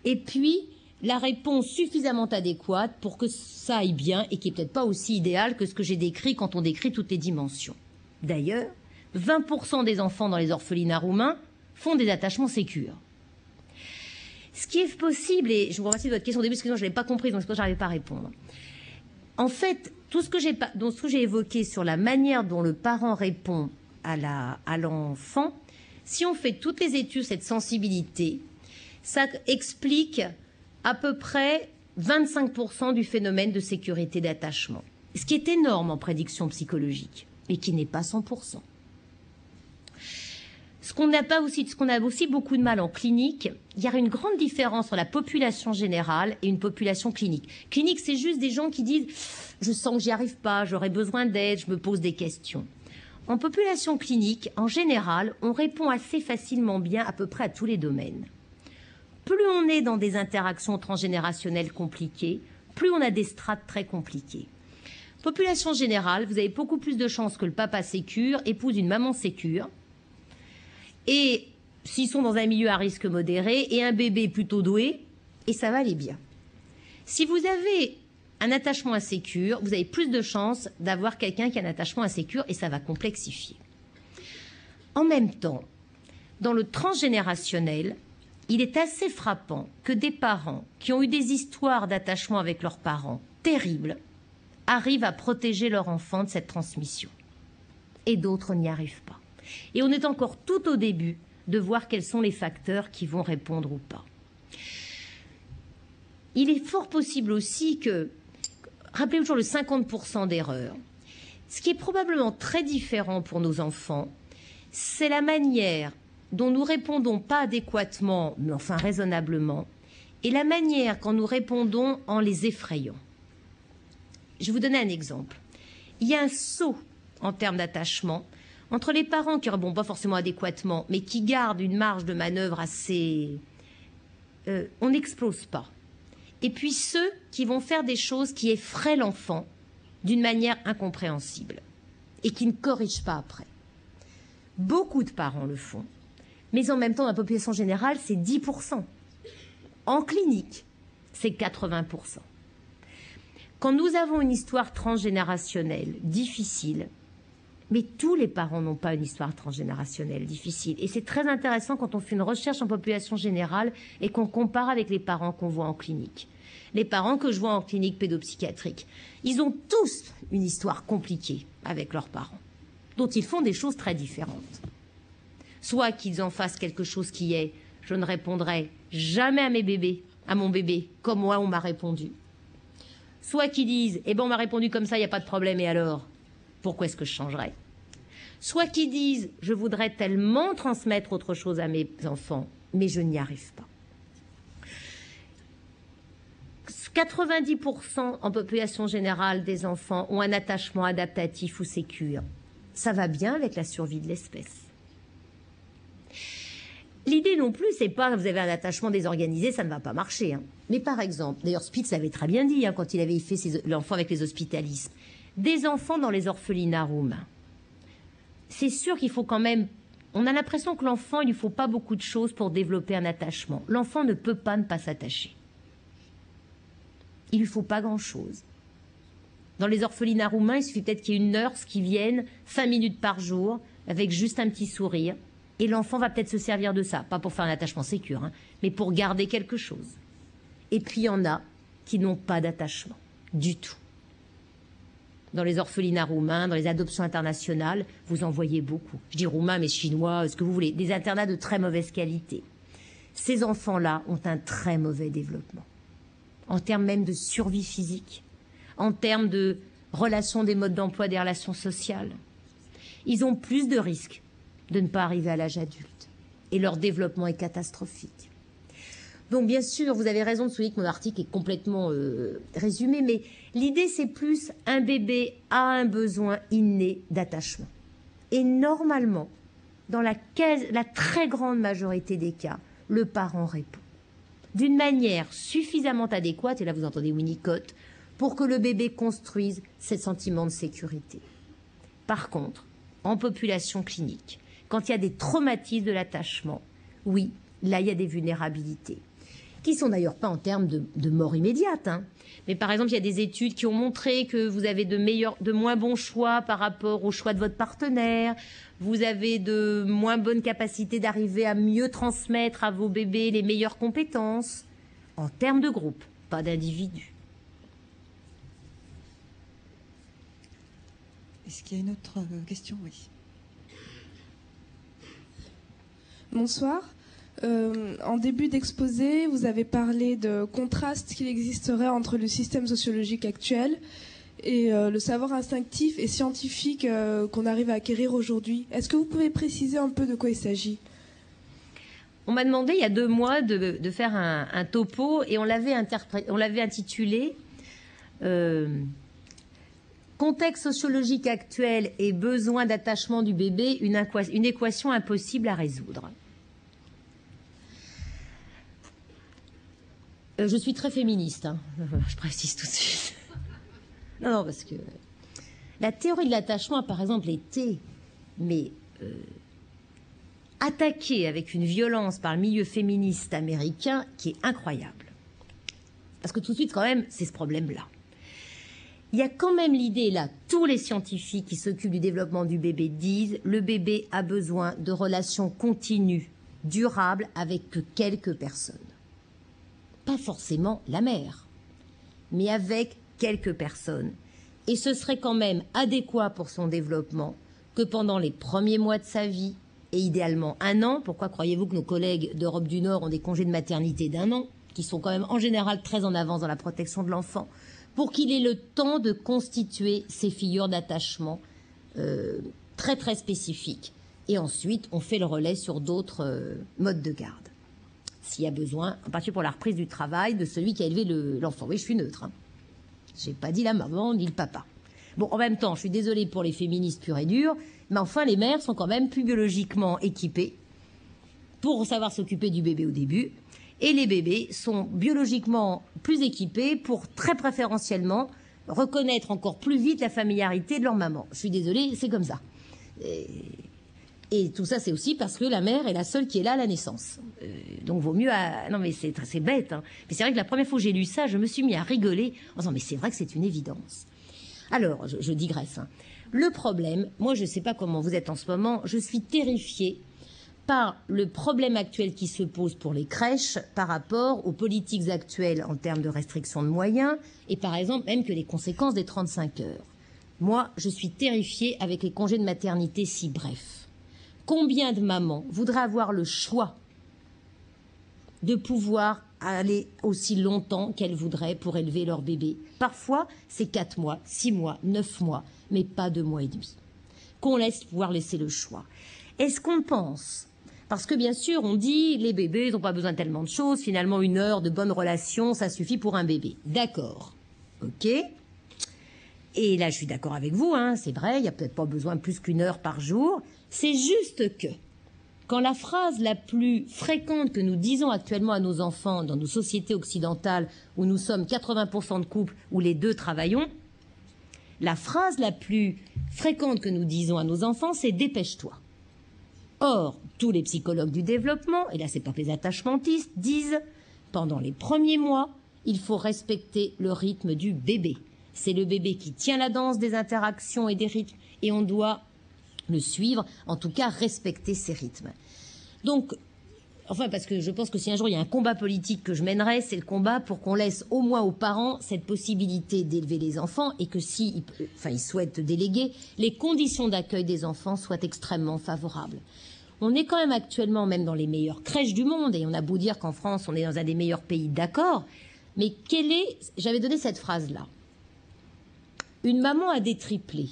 et puis la réponse suffisamment adéquate pour que ça aille bien et qui n'est peut-être pas aussi idéal que ce que j'ai décrit quand on décrit toutes les dimensions. D'ailleurs, 20% des enfants dans les orphelinats roumains font des attachements sécures. Ce qui est possible, et je vous remercie de votre question au début, parce que je ne l'avais pas comprise, donc c'est pour ça que je n'arrivais pas à répondre. En fait, tout ce que j'ai évoqué sur la manière dont le parent répond à l'enfant, si on fait toutes les études, cette sensibilité, ça explique à peu près 25% du phénomène de sécurité d'attachement. Ce qui est énorme en prédiction psychologique, mais qui n'est pas 100%. Ce qu'on a aussi beaucoup de mal en clinique, il y a une grande différence entre la population générale et une population clinique. Clinique, c'est juste des gens qui disent « je sens que j'y arrive pas, j'aurais besoin d'aide, je me pose des questions ». En population clinique, en général, on répond assez facilement bien à peu près à tous les domaines. Plus on est dans des interactions transgénérationnelles compliquées, plus on a des strates très compliquées. Population générale, vous avez beaucoup plus de chances que le papa sécure épouse une maman sécure, et s'ils sont dans un milieu à risque modéré, et un bébé plutôt doué, et ça va aller bien. Si vous avez un attachement insécure, vous avez plus de chances d'avoir quelqu'un qui a un attachement insécure, et ça va complexifier. En même temps, dans le transgénérationnel, il est assez frappant que des parents qui ont eu des histoires d'attachement avec leurs parents terribles arrivent à protéger leur enfant de cette transmission. Et d'autres n'y arrivent pas. Et on est encore tout au début de voir quels sont les facteurs qui vont répondre ou pas. Il est fort possible aussi que, rappelez-vous toujours le 50% d'erreurs, ce qui est probablement très différent pour nos enfants, c'est la manière dont nous répondons pas adéquatement, mais enfin raisonnablement, et la manière quand nous répondons en les effrayant. Je vais vous donner un exemple. Il y a un saut en termes d'attachement entre les parents qui ne répondent pas forcément adéquatement, mais qui gardent une marge de manœuvre assez... on n'explose pas. Et puis ceux qui vont faire des choses qui effraient l'enfant d'une manière incompréhensible et qui ne corrigent pas après. Beaucoup de parents le font, mais en même temps, dans la population générale, c'est 10%. En clinique, c'est 80%. Quand nous avons une histoire transgénérationnelle difficile, mais tous les parents n'ont pas une histoire transgénérationnelle difficile. Et c'est très intéressant quand on fait une recherche en population générale et qu'on compare avec les parents qu'on voit en clinique. Les parents que je vois en clinique pédopsychiatrique, ils ont tous une histoire compliquée avec leurs parents, dont ils font des choses très différentes. Soit qu'ils en fassent quelque chose qui est « je ne répondrai jamais à mon bébé, comme moi on m'a répondu ». Soit qu'ils disent « eh ben on m'a répondu comme ça, il n'y a pas de problème, et alors ? Pourquoi est-ce que je changerais ?» Soit qu'ils disent « je voudrais tellement transmettre autre chose à mes enfants, mais je n'y arrive pas ». 90% en population générale des enfants ont un attachement adaptatif ou sécure. Ça va bien avec la survie de l'espèce. L'idée non plus, c'est pas que vous avez un attachement désorganisé, ça ne va pas marcher. Hein. Mais par exemple, d'ailleurs Spitz l'avait très bien dit hein, quand il avait fait l'enfant avec les hospitalismes, des enfants dans les orphelinats roumains. C'est sûr qu'il faut quand même... On a l'impression que l'enfant, il ne lui faut pas beaucoup de choses pour développer un attachement. L'enfant ne peut pas ne pas s'attacher. Il ne lui faut pas grand-chose. Dans les orphelinats roumains, il suffit peut-être qu'il y ait une nurse qui vienne 5 minutes par jour avec juste un petit sourire. Et l'enfant va peut-être se servir de ça, pas pour faire un attachement sécure, hein, mais pour garder quelque chose. Et puis il y en a qui n'ont pas d'attachement du tout. Dans les orphelinats roumains, dans les adoptions internationales, vous en voyez beaucoup. Je dis roumains, mais chinois, ce que vous voulez. Des internats de très mauvaise qualité. ces enfants-là ont un très mauvais développement, en termes même de survie physique, en termes de relations des modes d'emploi, des relations sociales. Ils ont plus de risques de ne pas arriver à l'âge adulte, et leur développement est catastrophique. Donc bien sûr, vous avez raison de souligner que mon article est complètement résumé, mais l'idée c'est plus un bébé a un besoin inné d'attachement. Et normalement, dans la très grande majorité des cas, le parent répond d'une manière suffisamment adéquate, et là vous entendez Winnicott, pour que le bébé construise ce sentiment de sécurité. Par contre, en population clinique, quand il y a des traumatismes de l'attachement, oui, là il y a des vulnérabilités, qui sont d'ailleurs pas en termes de mort immédiate, hein. Mais par exemple, il y a des études qui ont montré que vous avez de moins bons choix par rapport au choix de votre partenaire, vous avez de moins bonnes capacités d'arriver à mieux transmettre à vos bébés les meilleures compétences, en termes de groupe, pas d'individu. Est-ce qu'il y a une autre question? Oui. Bonsoir. En début d'exposé, vous avez parlé de contraste qu'il existerait entre le système sociologique actuel et le savoir instinctif et scientifique qu'on arrive à acquérir aujourd'hui. Est-ce que vous pouvez préciser un peu de quoi il s'agit? On m'a demandé il y a 2 mois de faire un topo et on l'avait intitulé Contexte sociologique actuel et besoin d'attachement du bébé, une équation impossible à résoudre. Je suis très féministe, hein. Je précise tout de suite. Non, parce que la théorie de l'attachement a par exemple été, attaquée avec une violence par le milieu féministe américain qui est incroyable. Parce que tout de suite, quand même, c'est ce problème-là. Il y a quand même l'idée, là, tous les scientifiques qui s'occupent du développement du bébé disent le bébé a besoin de relations continues, durables, avec que quelques personnes. Pas forcément la mère, mais avec quelques personnes. Et ce serait quand même adéquat pour son développement que pendant les premiers mois de sa vie, et idéalement 1 an, pourquoi croyez-vous que nos collègues d'Europe du Nord ont des congés de maternité d'1 an, qui sont quand même en général très en avance dans la protection de l'enfant, pour qu'il ait le temps de constituer ces figures d'attachement très très spécifiques. Et ensuite, on fait le relais sur d'autres modes de garde. S'il y a besoin, en particulier pour la reprise du travail, de celui qui a élevé l'enfant. Oui, je suis neutre, hein. Je n'ai pas dit la maman ni le papa. Bon, en même temps, je suis désolée pour les féministes purs et durs, mais enfin, les mères sont quand même plus biologiquement équipées pour savoir s'occuper du bébé au début, et les bébés sont biologiquement plus équipés pour, très préférentiellement, reconnaître encore plus vite la familiarité de leur maman. Je suis désolée, c'est comme ça. Et tout ça, c'est aussi parce que la mère est la seule qui est là à la naissance. Donc, vaut mieux... Non, mais c'est bête, hein. Mais c'est vrai que la première fois que j'ai lu ça, je me suis mis à rigoler en disant, mais c'est vrai que c'est une évidence. Alors, je digresse, hein. Le problème, moi, je ne sais pas comment vous êtes en ce moment, je suis terrifiée par le problème actuel qui se pose pour les crèches par rapport aux politiques actuelles en termes de restriction de moyens et, par exemple, même que les conséquences des 35 heures. Moi, je suis terrifiée avec les congés de maternité si brefs. Combien de mamans voudraient avoir le choix de pouvoir aller aussi longtemps qu'elles voudraient pour élever leur bébé? Parfois, c'est 4 mois, 6 mois, 9 mois, mais pas 2 mois et demi. Qu'on laisse pouvoir laisser le choix. Est-ce qu'on pense? Parce que bien sûr, on dit les bébés, ils n'ont pas besoin de tellement de choses. Finalement, 1 heure de bonne relation, ça suffit pour un bébé. D'accord. OK. Et là, je suis d'accord avec vous, hein, c'est vrai, il n'y a peut-être pas besoin de plus qu'1 heure par jour. C'est juste que, quand la phrase la plus fréquente que nous disons actuellement à nos enfants dans nos sociétés occidentales, où nous sommes 80% de couples, où les 2 travaillons, la phrase la plus fréquente que nous disons à nos enfants, c'est « dépêche-toi ». Or, tous les psychologues du développement, et là c'est pas que les attachmentistes, disent « pendant les premiers mois, il faut respecter le rythme du bébé ». C'est le bébé qui tient la danse des interactions et des rythmes, et on doit le suivre, en tout cas respecter ses rythmes. Donc, enfin, parce que je pense que si un jour il y a un combat politique que je mènerai, c'est le combat pour qu'on laisse au moins aux parents cette possibilité d'élever les enfants et que si, ils souhaitent déléguer, les conditions d'accueil des enfants soient extrêmement favorables. On est quand même actuellement même dans les meilleures crèches du monde, et on a beau dire qu'en France, on est dans un des meilleurs pays, d'accord, mais j'avais donné cette phrase-là. Une maman a des triplés.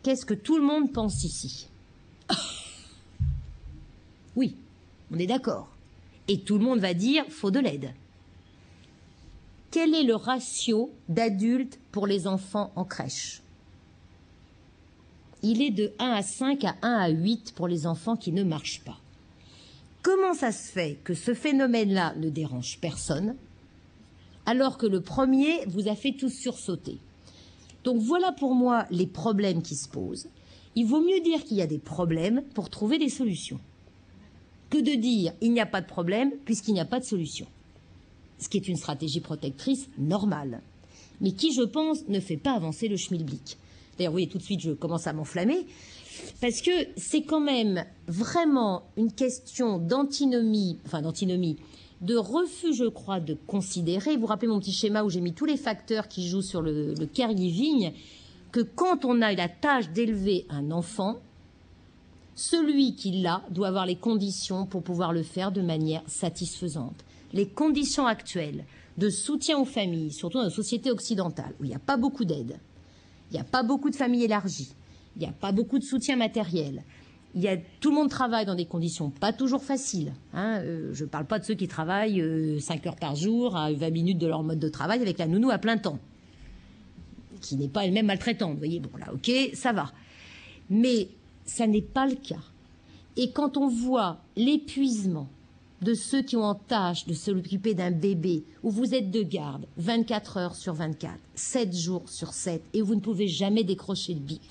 Qu'est-ce que tout le monde pense ici? Oui, on est d'accord. Et tout le monde va dire, faut de l'aide. Quel est le ratio d'adultes pour les enfants en crèche? Il est de 1 à 5 à 1 à 8 pour les enfants qui ne marchent pas. Comment ça se fait que ce phénomène-là ne dérange personne, alors que le premier vous a fait tous sursauter? Donc voilà pour moi les problèmes qui se posent. Il vaut mieux dire qu'il y a des problèmes pour trouver des solutions, que de dire il n'y a pas de problème puisqu'il n'y a pas de solution. Ce qui est une stratégie protectrice normale, mais qui, je pense, ne fait pas avancer le schmilblick. D'ailleurs, vous voyez, tout de suite, je commence à m'enflammer, parce que c'est quand même vraiment une question d'antinomie, de refus, je crois, de considérer. Vous vous rappelez mon petit schéma où j'ai mis tous les facteurs qui jouent sur le caregiving, que quand on a la tâche d'élever un enfant, celui qui l'a doit avoir les conditions pour pouvoir le faire de manière satisfaisante. Les conditions actuelles de soutien aux familles, surtout dans la société occidentale, où il n'y a pas beaucoup d'aide, il n'y a pas beaucoup de familles élargies, il n'y a pas beaucoup de soutien matériel, tout le monde travaille dans des conditions pas toujours faciles. Je ne parle pas de ceux qui travaillent 5 heures par jour, à 20 minutes de leur mode de travail, avec la nounou à plein temps, qui n'est pas elle-même maltraitante. Vous voyez, bon là, ok, ça va. Mais ça n'est pas le cas. Et quand on voit l'épuisement de ceux qui ont en tâche de s'occuper d'un bébé, où vous êtes de garde 24 heures sur 24, 7 jours sur 7, et vous ne pouvez jamais décrocher le bip,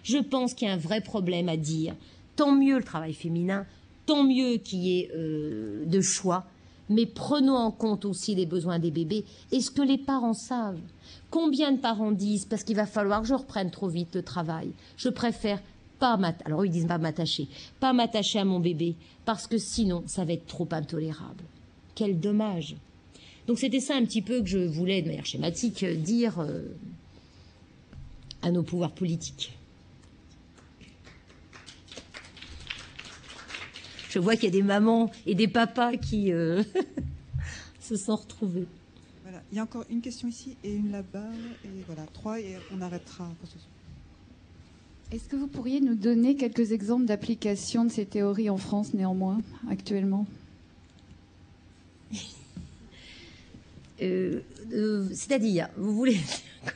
je pense qu'il y a un vrai problème à dire. Tant mieux le travail féminin, tant mieux qu'il y ait de choix, mais prenons en compte aussi les besoins des bébés. Et ce que les parents savent, combien de parents disent, parce qu'il va falloir que je reprenne trop vite le travail, je préfère alors ils disent pas m'attacher à mon bébé, parce que sinon ça va être trop intolérable. Quel dommage. Donc c'était ça un petit peu que je voulais, de manière schématique, dire à nos pouvoirs politiques. Je vois qu'il y a des mamans et des papas qui se sont retrouvés. Voilà. Il y a encore une question ici et une là-bas, et voilà, 3, et on arrêtera pour ce soir. Est-ce que vous pourriez nous donner quelques exemples d'application de ces théories en France, néanmoins, actuellement? C'est-à-dire, vous voulez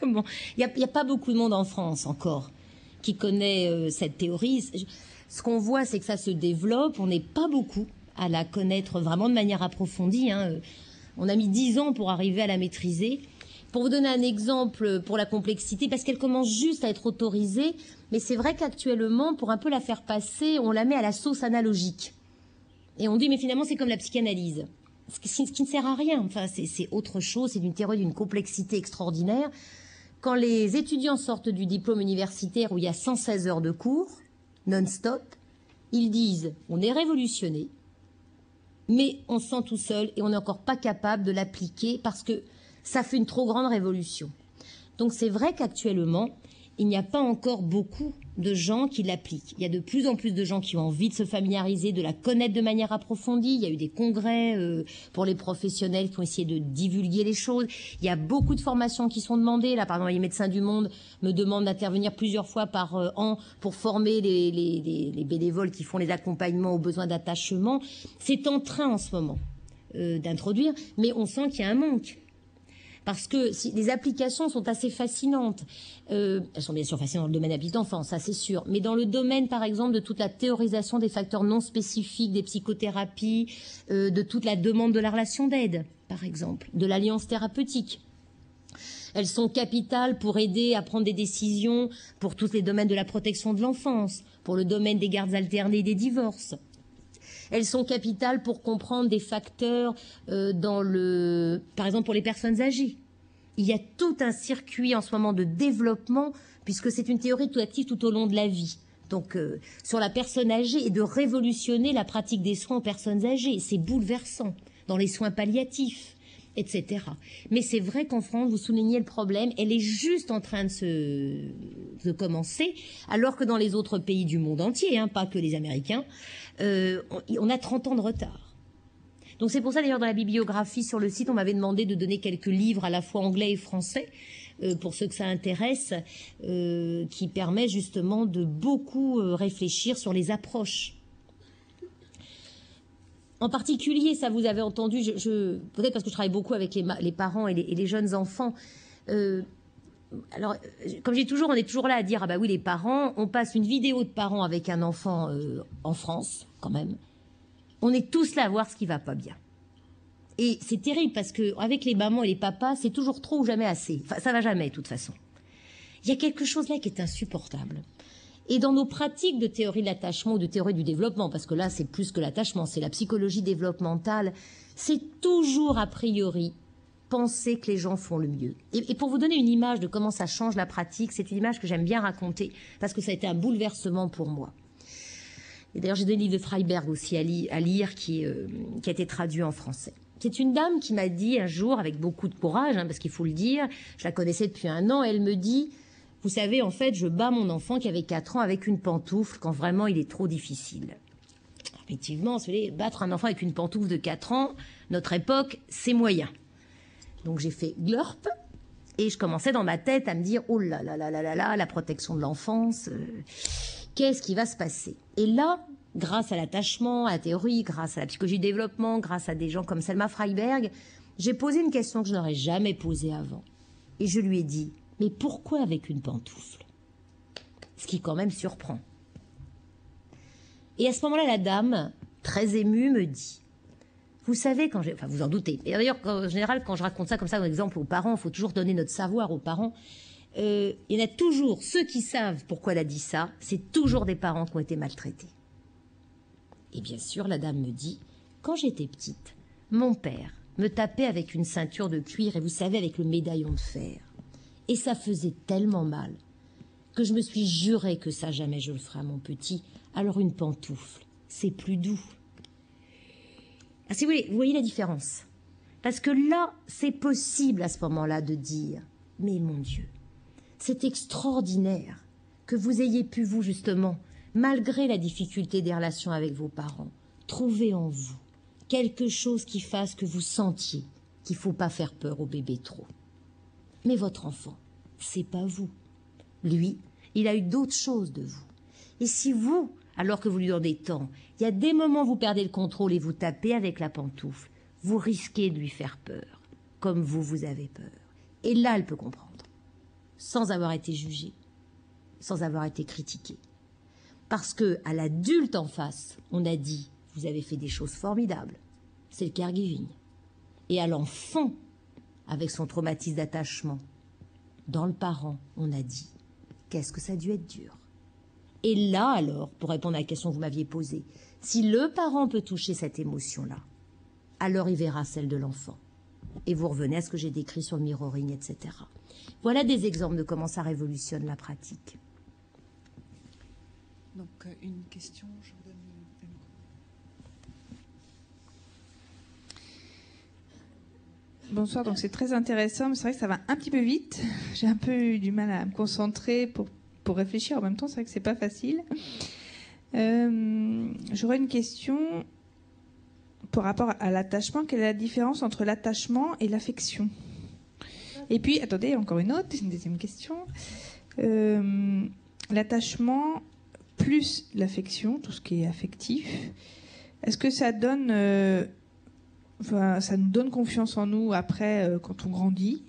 comment? Il n'y a pas beaucoup de monde en France encore qui connaît cette théorie. Ce qu'on voit, c'est que ça se développe. On n'est pas beaucoup à la connaître vraiment de manière approfondie. On a mis 10 ans pour arriver à la maîtriser. Pour vous donner un exemple pour la complexité, parce qu'elle commence juste à être autorisée, mais c'est vrai qu'actuellement, pour un peu la faire passer, on la met à la sauce analogique. Et on dit, mais finalement, c'est comme la psychanalyse. Ce qui ne sert à rien. Enfin, c'est autre chose, c'est une théorie d'une complexité extraordinaire. Quand les étudiants sortent du diplôme universitaire où il y a 116 heures de cours, non-stop, ils disent, on est révolutionné, mais on se sent tout seul et on n'est encore pas capable de l'appliquer parce que ça fait une trop grande révolution. Donc c'est vrai qu'actuellement, il n'y a pas encore beaucoup de gens qui l'appliquent. Il y a de plus en plus de gens qui ont envie de se familiariser, de la connaître de manière approfondie. Il y a eu des congrès pour les professionnels qui ont essayé de divulguer les choses. Il y a beaucoup de formations qui sont demandées. Là, par exemple, les Médecins du Monde me demandent d'intervenir plusieurs fois par an pour former les bénévoles qui font les accompagnements aux besoins d'attachement. C'est en train en ce moment d'introduire, mais on sent qu'il y a un manque. Parce que les applications sont assez fascinantes. Elles sont bien sûr fascinantes dans le domaine de la petite enfance, ça c'est sûr. Mais dans le domaine, par exemple, de toute la théorisation des facteurs non spécifiques, des psychothérapies, de toute la demande de la relation d'aide, par exemple, de l'alliance thérapeutique. Elles sont capitales pour aider à prendre des décisions pour tous les domaines de la protection de l'enfance, pour le domaine des gardes alternées et des divorces. Elles sont capitales pour comprendre des facteurs par exemple pour les personnes âgées. Il y a tout un circuit en ce moment de développement, puisque c'est une théorie tout active tout au long de la vie. Donc sur la personne âgée et de révolutionner la pratique des soins aux personnes âgées. C'est bouleversant dans les soins palliatifs. etc. Mais c'est vrai qu'en France, vous soulignez le problème, elle est juste en train de commencer, alors que dans les autres pays du monde entier, hein, pas que les Américains, on a 30 ans de retard. Donc c'est pour ça d'ailleurs dans la bibliographie sur le site, on m'avait demandé de donner quelques livres à la fois anglais et français, pour ceux que ça intéresse, qui permet justement de beaucoup réfléchir sur les approches. En particulier, ça vous avez entendu, peut-être parce que je travaille beaucoup avec les parents et les jeunes enfants. Alors, comme j'ai toujours, on est toujours là à dire, ah bah oui, les parents, on passe une vidéo de parents avec un enfant en France, quand même. On est tous là à voir ce qui va pas bien. Et c'est terrible parce que avec les mamans et les papas, c'est toujours trop ou jamais assez. Enfin, ça va jamais, de toute façon. Il y a quelque chose là qui est insupportable. Et dans nos pratiques de théorie de l'attachement ou de théorie du développement, parce que là, c'est plus que l'attachement, c'est la psychologie développementale, c'est toujours a priori penser que les gens font le mieux. Et pour vous donner une image de comment ça change la pratique, c'est une image que j'aime bien raconter, parce que ça a été un bouleversement pour moi. Et d'ailleurs, j'ai donné le livre de Freiberg aussi à lire qui a été traduit en français. C'est une dame qui m'a dit un jour, avec beaucoup de courage, hein, parce qu'il faut le dire, je la connaissais depuis 1 an, elle me dit... Vous savez, en fait, je bats mon enfant qui avait 4 ans avec une pantoufle quand vraiment il est trop difficile. Effectivement, vous savez, battre un enfant avec une pantoufle de 4 ans, notre époque, c'est moyen. Donc j'ai fait glurp et je commençais dans ma tête à me dire, oh là là là là là là, la protection de l'enfance, qu'est-ce qui va se passer? Et là, grâce à l'attachement, à la théorie, grâce à la psychologie du développement, grâce à des gens comme Selma Freiberg, j'ai posé une question que je n'aurais jamais posée avant. Et je lui ai dit, mais pourquoi avec une pantoufle? Ce qui quand même surprend. Et à ce moment-là, la dame, très émue, me dit, vous savez, enfin vous en doutez, et d'ailleurs en général quand je raconte ça comme ça, comme exemple aux parents, il faut toujours donner notre savoir aux parents, il y en a toujours, ceux qui savent pourquoi elle a dit ça, c'est toujours des parents qui ont été maltraités. Et bien sûr, la dame me dit, quand j'étais petite, mon père me tapait avec une ceinture de cuir, et vous savez, avec le médaillon de fer. Et ça faisait tellement mal que je me suis juré que ça, jamais je le ferai à mon petit. Alors une pantoufle, c'est plus doux. Ah, si vous voyez la différence. Parce que là, c'est possible à ce moment-là de dire, mais mon Dieu, c'est extraordinaire que vous ayez pu, vous, justement, malgré la difficulté des relations avec vos parents, trouver en vous quelque chose qui fasse que vous sentiez qu'il ne faut pas faire peur au bébé trop. Mais votre enfant, c'est pas vous. Lui, il a eu d'autres choses de vous. Et si vous, alors que vous lui donnez tant, il y a des moments où vous perdez le contrôle et vous tapez avec la pantoufle, vous risquez de lui faire peur, comme vous avez peur. Et là, elle peut comprendre, sans avoir été jugée, sans avoir été critiquée. Parce que à l'adulte en face, on a dit, vous avez fait des choses formidables. C'est le caregiving. Et à l'enfant, avec son traumatisme d'attachement, dans le parent, on a dit, qu'est-ce que ça a dû être dur. Et là, alors, pour répondre à la question que vous m'aviez posée, si le parent peut toucher cette émotion-là, alors il verra celle de l'enfant. Et vous revenez à ce que j'ai décrit sur le mirroring, etc. Voilà des exemples de comment ça révolutionne la pratique. Donc, une question, je vous donne le micro. Bonsoir, donc c'est très intéressant, mais c'est vrai que ça va un petit peu vite. J'ai un peu eu du mal à me concentrer pour réfléchir en même temps, c'est vrai que c'est pas facile. J'aurais une question par rapport à l'attachement. Quelle est la différence entre l'attachement et l'affection? Et puis, attendez, encore une deuxième question. L'attachement plus l'affection, tout ce qui est affectif, est-ce que ça donne... ça nous donne confiance en nous après, quand on grandit?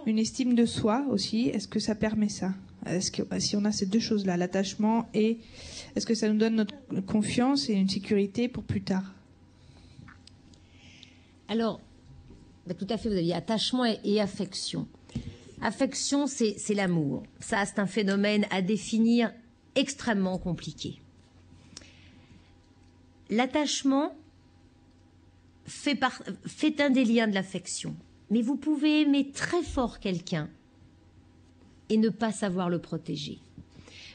Une estime de soi aussi, est-ce que ça permet ça? Est-ce que si on a ces deux choses-là, l'attachement et... Est-ce que ça nous donne notre confiance et une sécurité pour plus tard? Alors, tout à fait, vous aviez attachement et affection. Affection, c'est l'amour. Ça, c'est un phénomène à définir extrêmement compliqué. L'attachement fait un des liens de l'affection. Mais vous pouvez aimer très fort quelqu'un et ne pas savoir le protéger.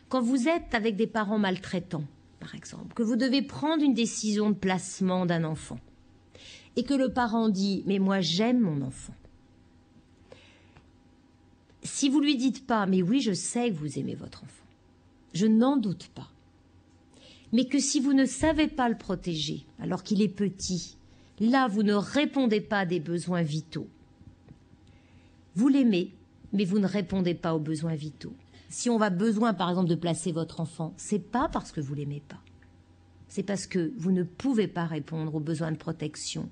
Quand vous êtes avec des parents maltraitants, par exemple, que vous devez prendre une décision de placement d'un enfant, et que le parent dit « mais moi j'aime mon enfant », si vous lui dites pas « mais oui, je sais que vous aimez votre enfant, je n'en doute pas », mais que si vous ne savez pas le protéger alors qu'il est petit, là vous ne répondez pas à des besoins vitaux. Vous l'aimez, mais vous ne répondez pas aux besoins vitaux. Si on a besoin, par exemple, de placer votre enfant, c'est pas parce que vous l'aimez pas. C'est parce que vous ne pouvez pas répondre aux besoins de protection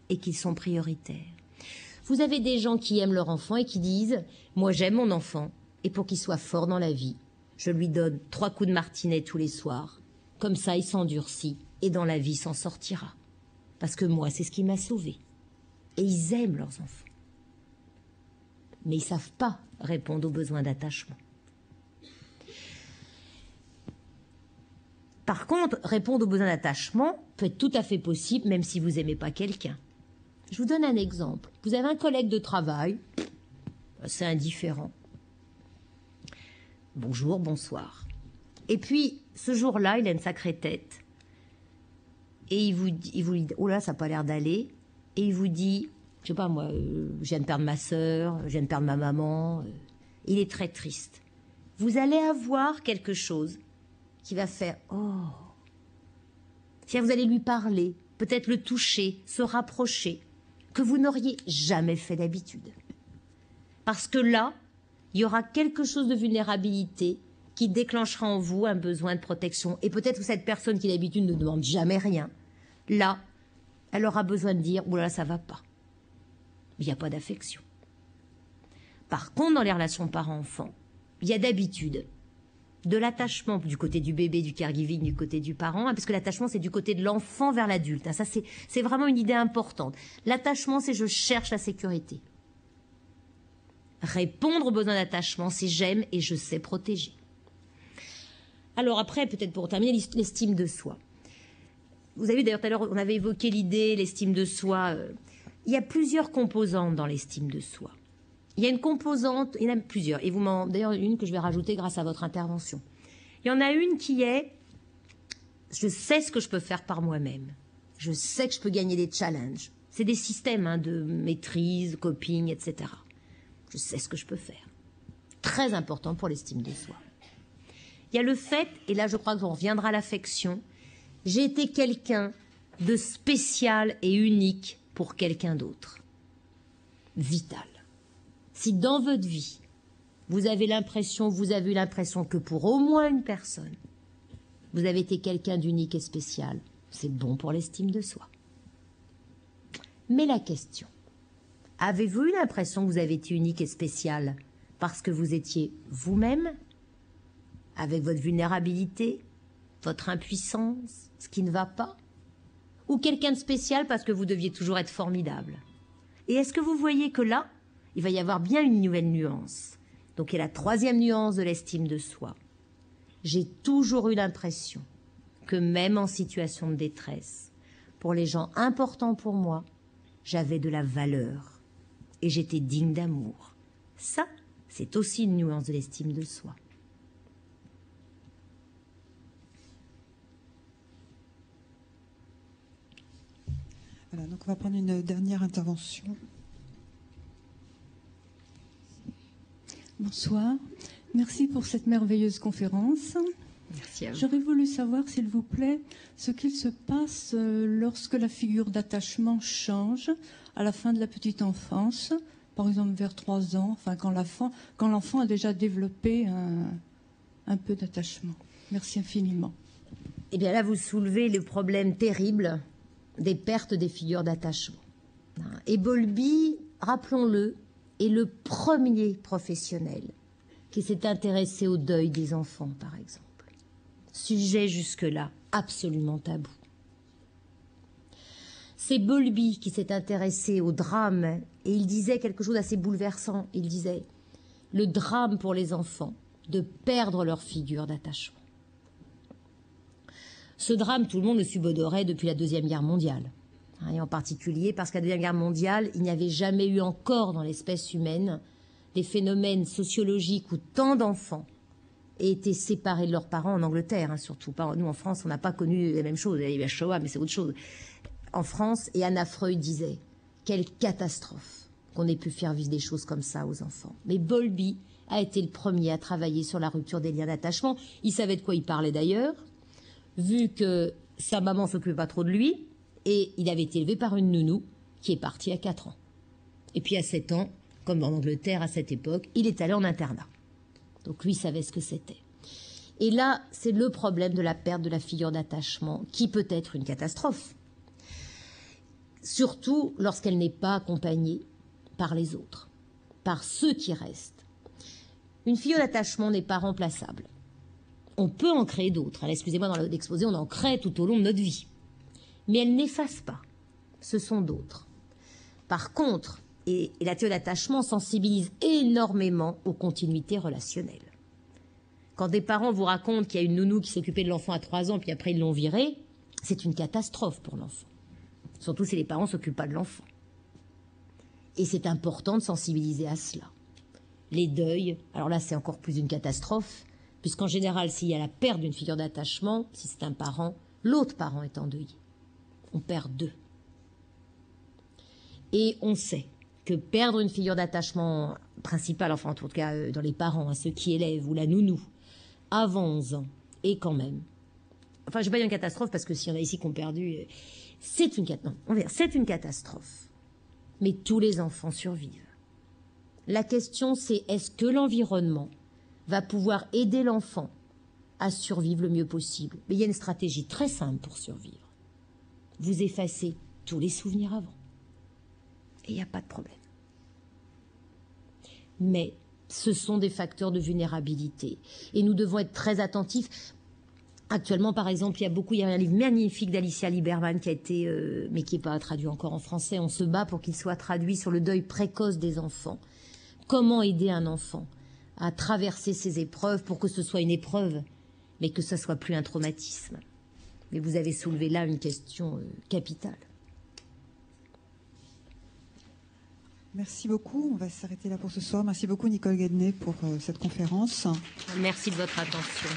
et qu'ils sont prioritaires. Vous avez des gens qui aiment leur enfant et qui disent « moi j'aime mon enfant et pour qu'il soit fort dans la vie, je lui donne 3 coups de martinet tous les soirs. Comme ça, il s'endurcit et dans la vie, s'en sortira. Parce que moi, c'est ce qui m'a sauvé. » Et ils aiment leurs enfants. Mais ils ne savent pas répondre aux besoins d'attachement. Par contre, répondre aux besoins d'attachement peut être tout à fait possible, même si vous n'aimez pas quelqu'un. Je vous donne un exemple. Vous avez un collègue de travail, c'est indifférent. Bonjour, bonsoir. Et puis, ce jour-là, il a une sacrée tête. Et il vous dit, oh là, ça n'a pas l'air d'aller. Et il vous dit, je sais pas moi, je viens de perdre ma sœur, je viens de perdre ma maman. Il est très triste. Vous allez avoir quelque chose qui va faire, oh. Si vous allez lui parler, peut-être le toucher, se rapprocher, que vous n'auriez jamais fait d'habitude. Parce que là, il y aura quelque chose de vulnérabilité qui déclenchera en vous un besoin de protection. Et peut-être que cette personne qui d'habitude ne demande jamais rien, là, elle aura besoin de dire, oulala, ça va pas. Il n'y a pas d'affection. Par contre, dans les relations parents-enfants, il y a d'habitude de l'attachement du côté du bébé, du caregiving, du côté du parent, parce que l'attachement, c'est du côté de l'enfant vers l'adulte. Ça, c'est vraiment une idée importante. L'attachement, c'est je cherche la sécurité. Répondre aux besoins d'attachement, c'est j'aime et je sais protéger. Alors après, peut-être pour terminer, l'estime de soi. Vous avez vu d'ailleurs tout à l'heure, on avait évoqué l'idée, l'estime de soi. Il y a plusieurs composantes dans l'estime de soi. Il y a une composante, il y en a plusieurs, et vous d'ailleurs une que je vais rajouter grâce à votre intervention. Il y en a une qui est, je sais ce que je peux faire par moi-même. Je sais que je peux gagner des challenges. C'est des systèmes de maîtrise, coping, etc. Je sais ce que je peux faire. Très important pour l'estime de soi. Il y a le fait, et là je crois qu'on reviendra à l'affection, j'ai été quelqu'un de spécial et unique pour quelqu'un d'autre. Vital. Si dans votre vie, vous avez eu l'impression que pour au moins une personne, vous avez été quelqu'un d'unique et spécial, c'est bon pour l'estime de soi. Mais la question, avez-vous eu l'impression que vous avez été unique et spécial parce que vous étiez vous-même, avec votre vulnérabilité, votre impuissance, ce qui ne va pas, ou quelqu'un de spécial parce que vous deviez toujours être formidable? Et est-ce que vous voyez que là, il va y avoir bien une nouvelle nuance. Donc, il y a la 3e nuance de l'estime de soi. J'ai toujours eu l'impression que même en situation de détresse, pour les gens importants pour moi, j'avais de la valeur et j'étais digne d'amour. Ça, c'est aussi une nuance de l'estime de soi. Voilà, donc on va prendre une dernière intervention. Bonsoir. Merci pour cette merveilleuse conférence. Merci à vous. J'aurais voulu savoir, s'il vous plaît, ce qu'il se passe lorsque la figure d'attachement change à la fin de la petite enfance, par exemple vers 3 ans, enfin quand l'enfant a déjà développé un peu d'attachement. Merci infiniment. Eh bien là, vous soulevez le problème terrible des pertes des figures d'attachement. Et Bowlby, rappelons-le, est le premier professionnel qui s'est intéressé au deuil des enfants, par exemple. Sujet jusque-là absolument tabou. C'est Bowlby qui s'est intéressé au drame, et il disait quelque chose d'assez bouleversant. Il disait « Le drame pour les enfants de perdre leur figure d'attachement ». Ce drame, tout le monde le subodorait depuis la Deuxième Guerre mondiale. Et en particulier parce qu'à la Deuxième Guerre mondiale, il n'y avait jamais eu encore dans l'espèce humaine des phénomènes sociologiques où tant d'enfants aient été séparés de leurs parents en Angleterre, surtout. Nous, en France, on n'a pas connu la même chose. Il y a eu la Shoah, mais c'est autre chose. en France, et Anna Freud disait « Quelle catastrophe qu'on ait pu faire vivre des choses comme ça aux enfants ». Mais Bowlby a été le premier à travailler sur la rupture des liens d'attachement. Il savait de quoi il parlait d'ailleurs, vu que sa maman s'occupait pas trop de lui, et il avait été élevé par une nounou qui est partie à 4 ans. Et puis à 7 ans, comme en Angleterre à cette époque, il est allé en internat. Donc lui savait ce que c'était. Et là, c'est le problème de la perte de la figure d'attachement, qui peut être une catastrophe. Surtout lorsqu'elle n'est pas accompagnée par les autres, par ceux qui restent. Une figure d'attachement n'est pas remplaçable. On peut en créer d'autres. Excusez-moi, dans l'exposé, on en crée tout au long de notre vie. Mais elle n'efface pas. Ce sont d'autres. Par contre, et la théorie d'attachement sensibilise énormément aux continuités relationnelles. Quand des parents vous racontent qu'il y a une nounou qui s'occupait de l'enfant à 3 ans, puis après ils l'ont viré, c'est une catastrophe pour l'enfant. Surtout si les parents ne s'occupent pas de l'enfant. Et c'est important de sensibiliser à cela. Les deuils, alors là c'est encore plus une catastrophe, puisqu'en général, s'il y a la perte d'une figure d'attachement, si c'est un parent, l'autre parent est endeuillé. On perd 2. Et on sait que perdre une figure d'attachement principale, enfin en tout cas dans les parents, ceux qui élèvent, ou la nounou, avant 11 ans, et quand même, enfin je ne vais pas dire une catastrophe, parce que s'il y en a ici qui ont perdu, c'est une catastrophe. Mais tous les enfants survivent. La question c'est, est-ce que l'environnement va pouvoir aider l'enfant à survivre le mieux possible? Mais il y a une stratégie très simple pour survivre. Vous effacez tous les souvenirs avant. Et il n'y a pas de problème. Mais ce sont des facteurs de vulnérabilité. Et nous devons être très attentifs. Actuellement, par exemple, il y a un livre magnifique d'Alicia Lieberman qui a été, mais qui n'est pas traduit encore en français. On se bat pour qu'il soit traduit sur le deuil précoce des enfants. Comment aider un enfant à traverser ces épreuves pour que ce soit une épreuve, mais que ce soit plus un traumatisme. Mais vous avez soulevé là une question capitale. Merci beaucoup. On va s'arrêter là pour ce soir. Merci beaucoup Nicole Guednet pour cette conférence. Merci de votre attention.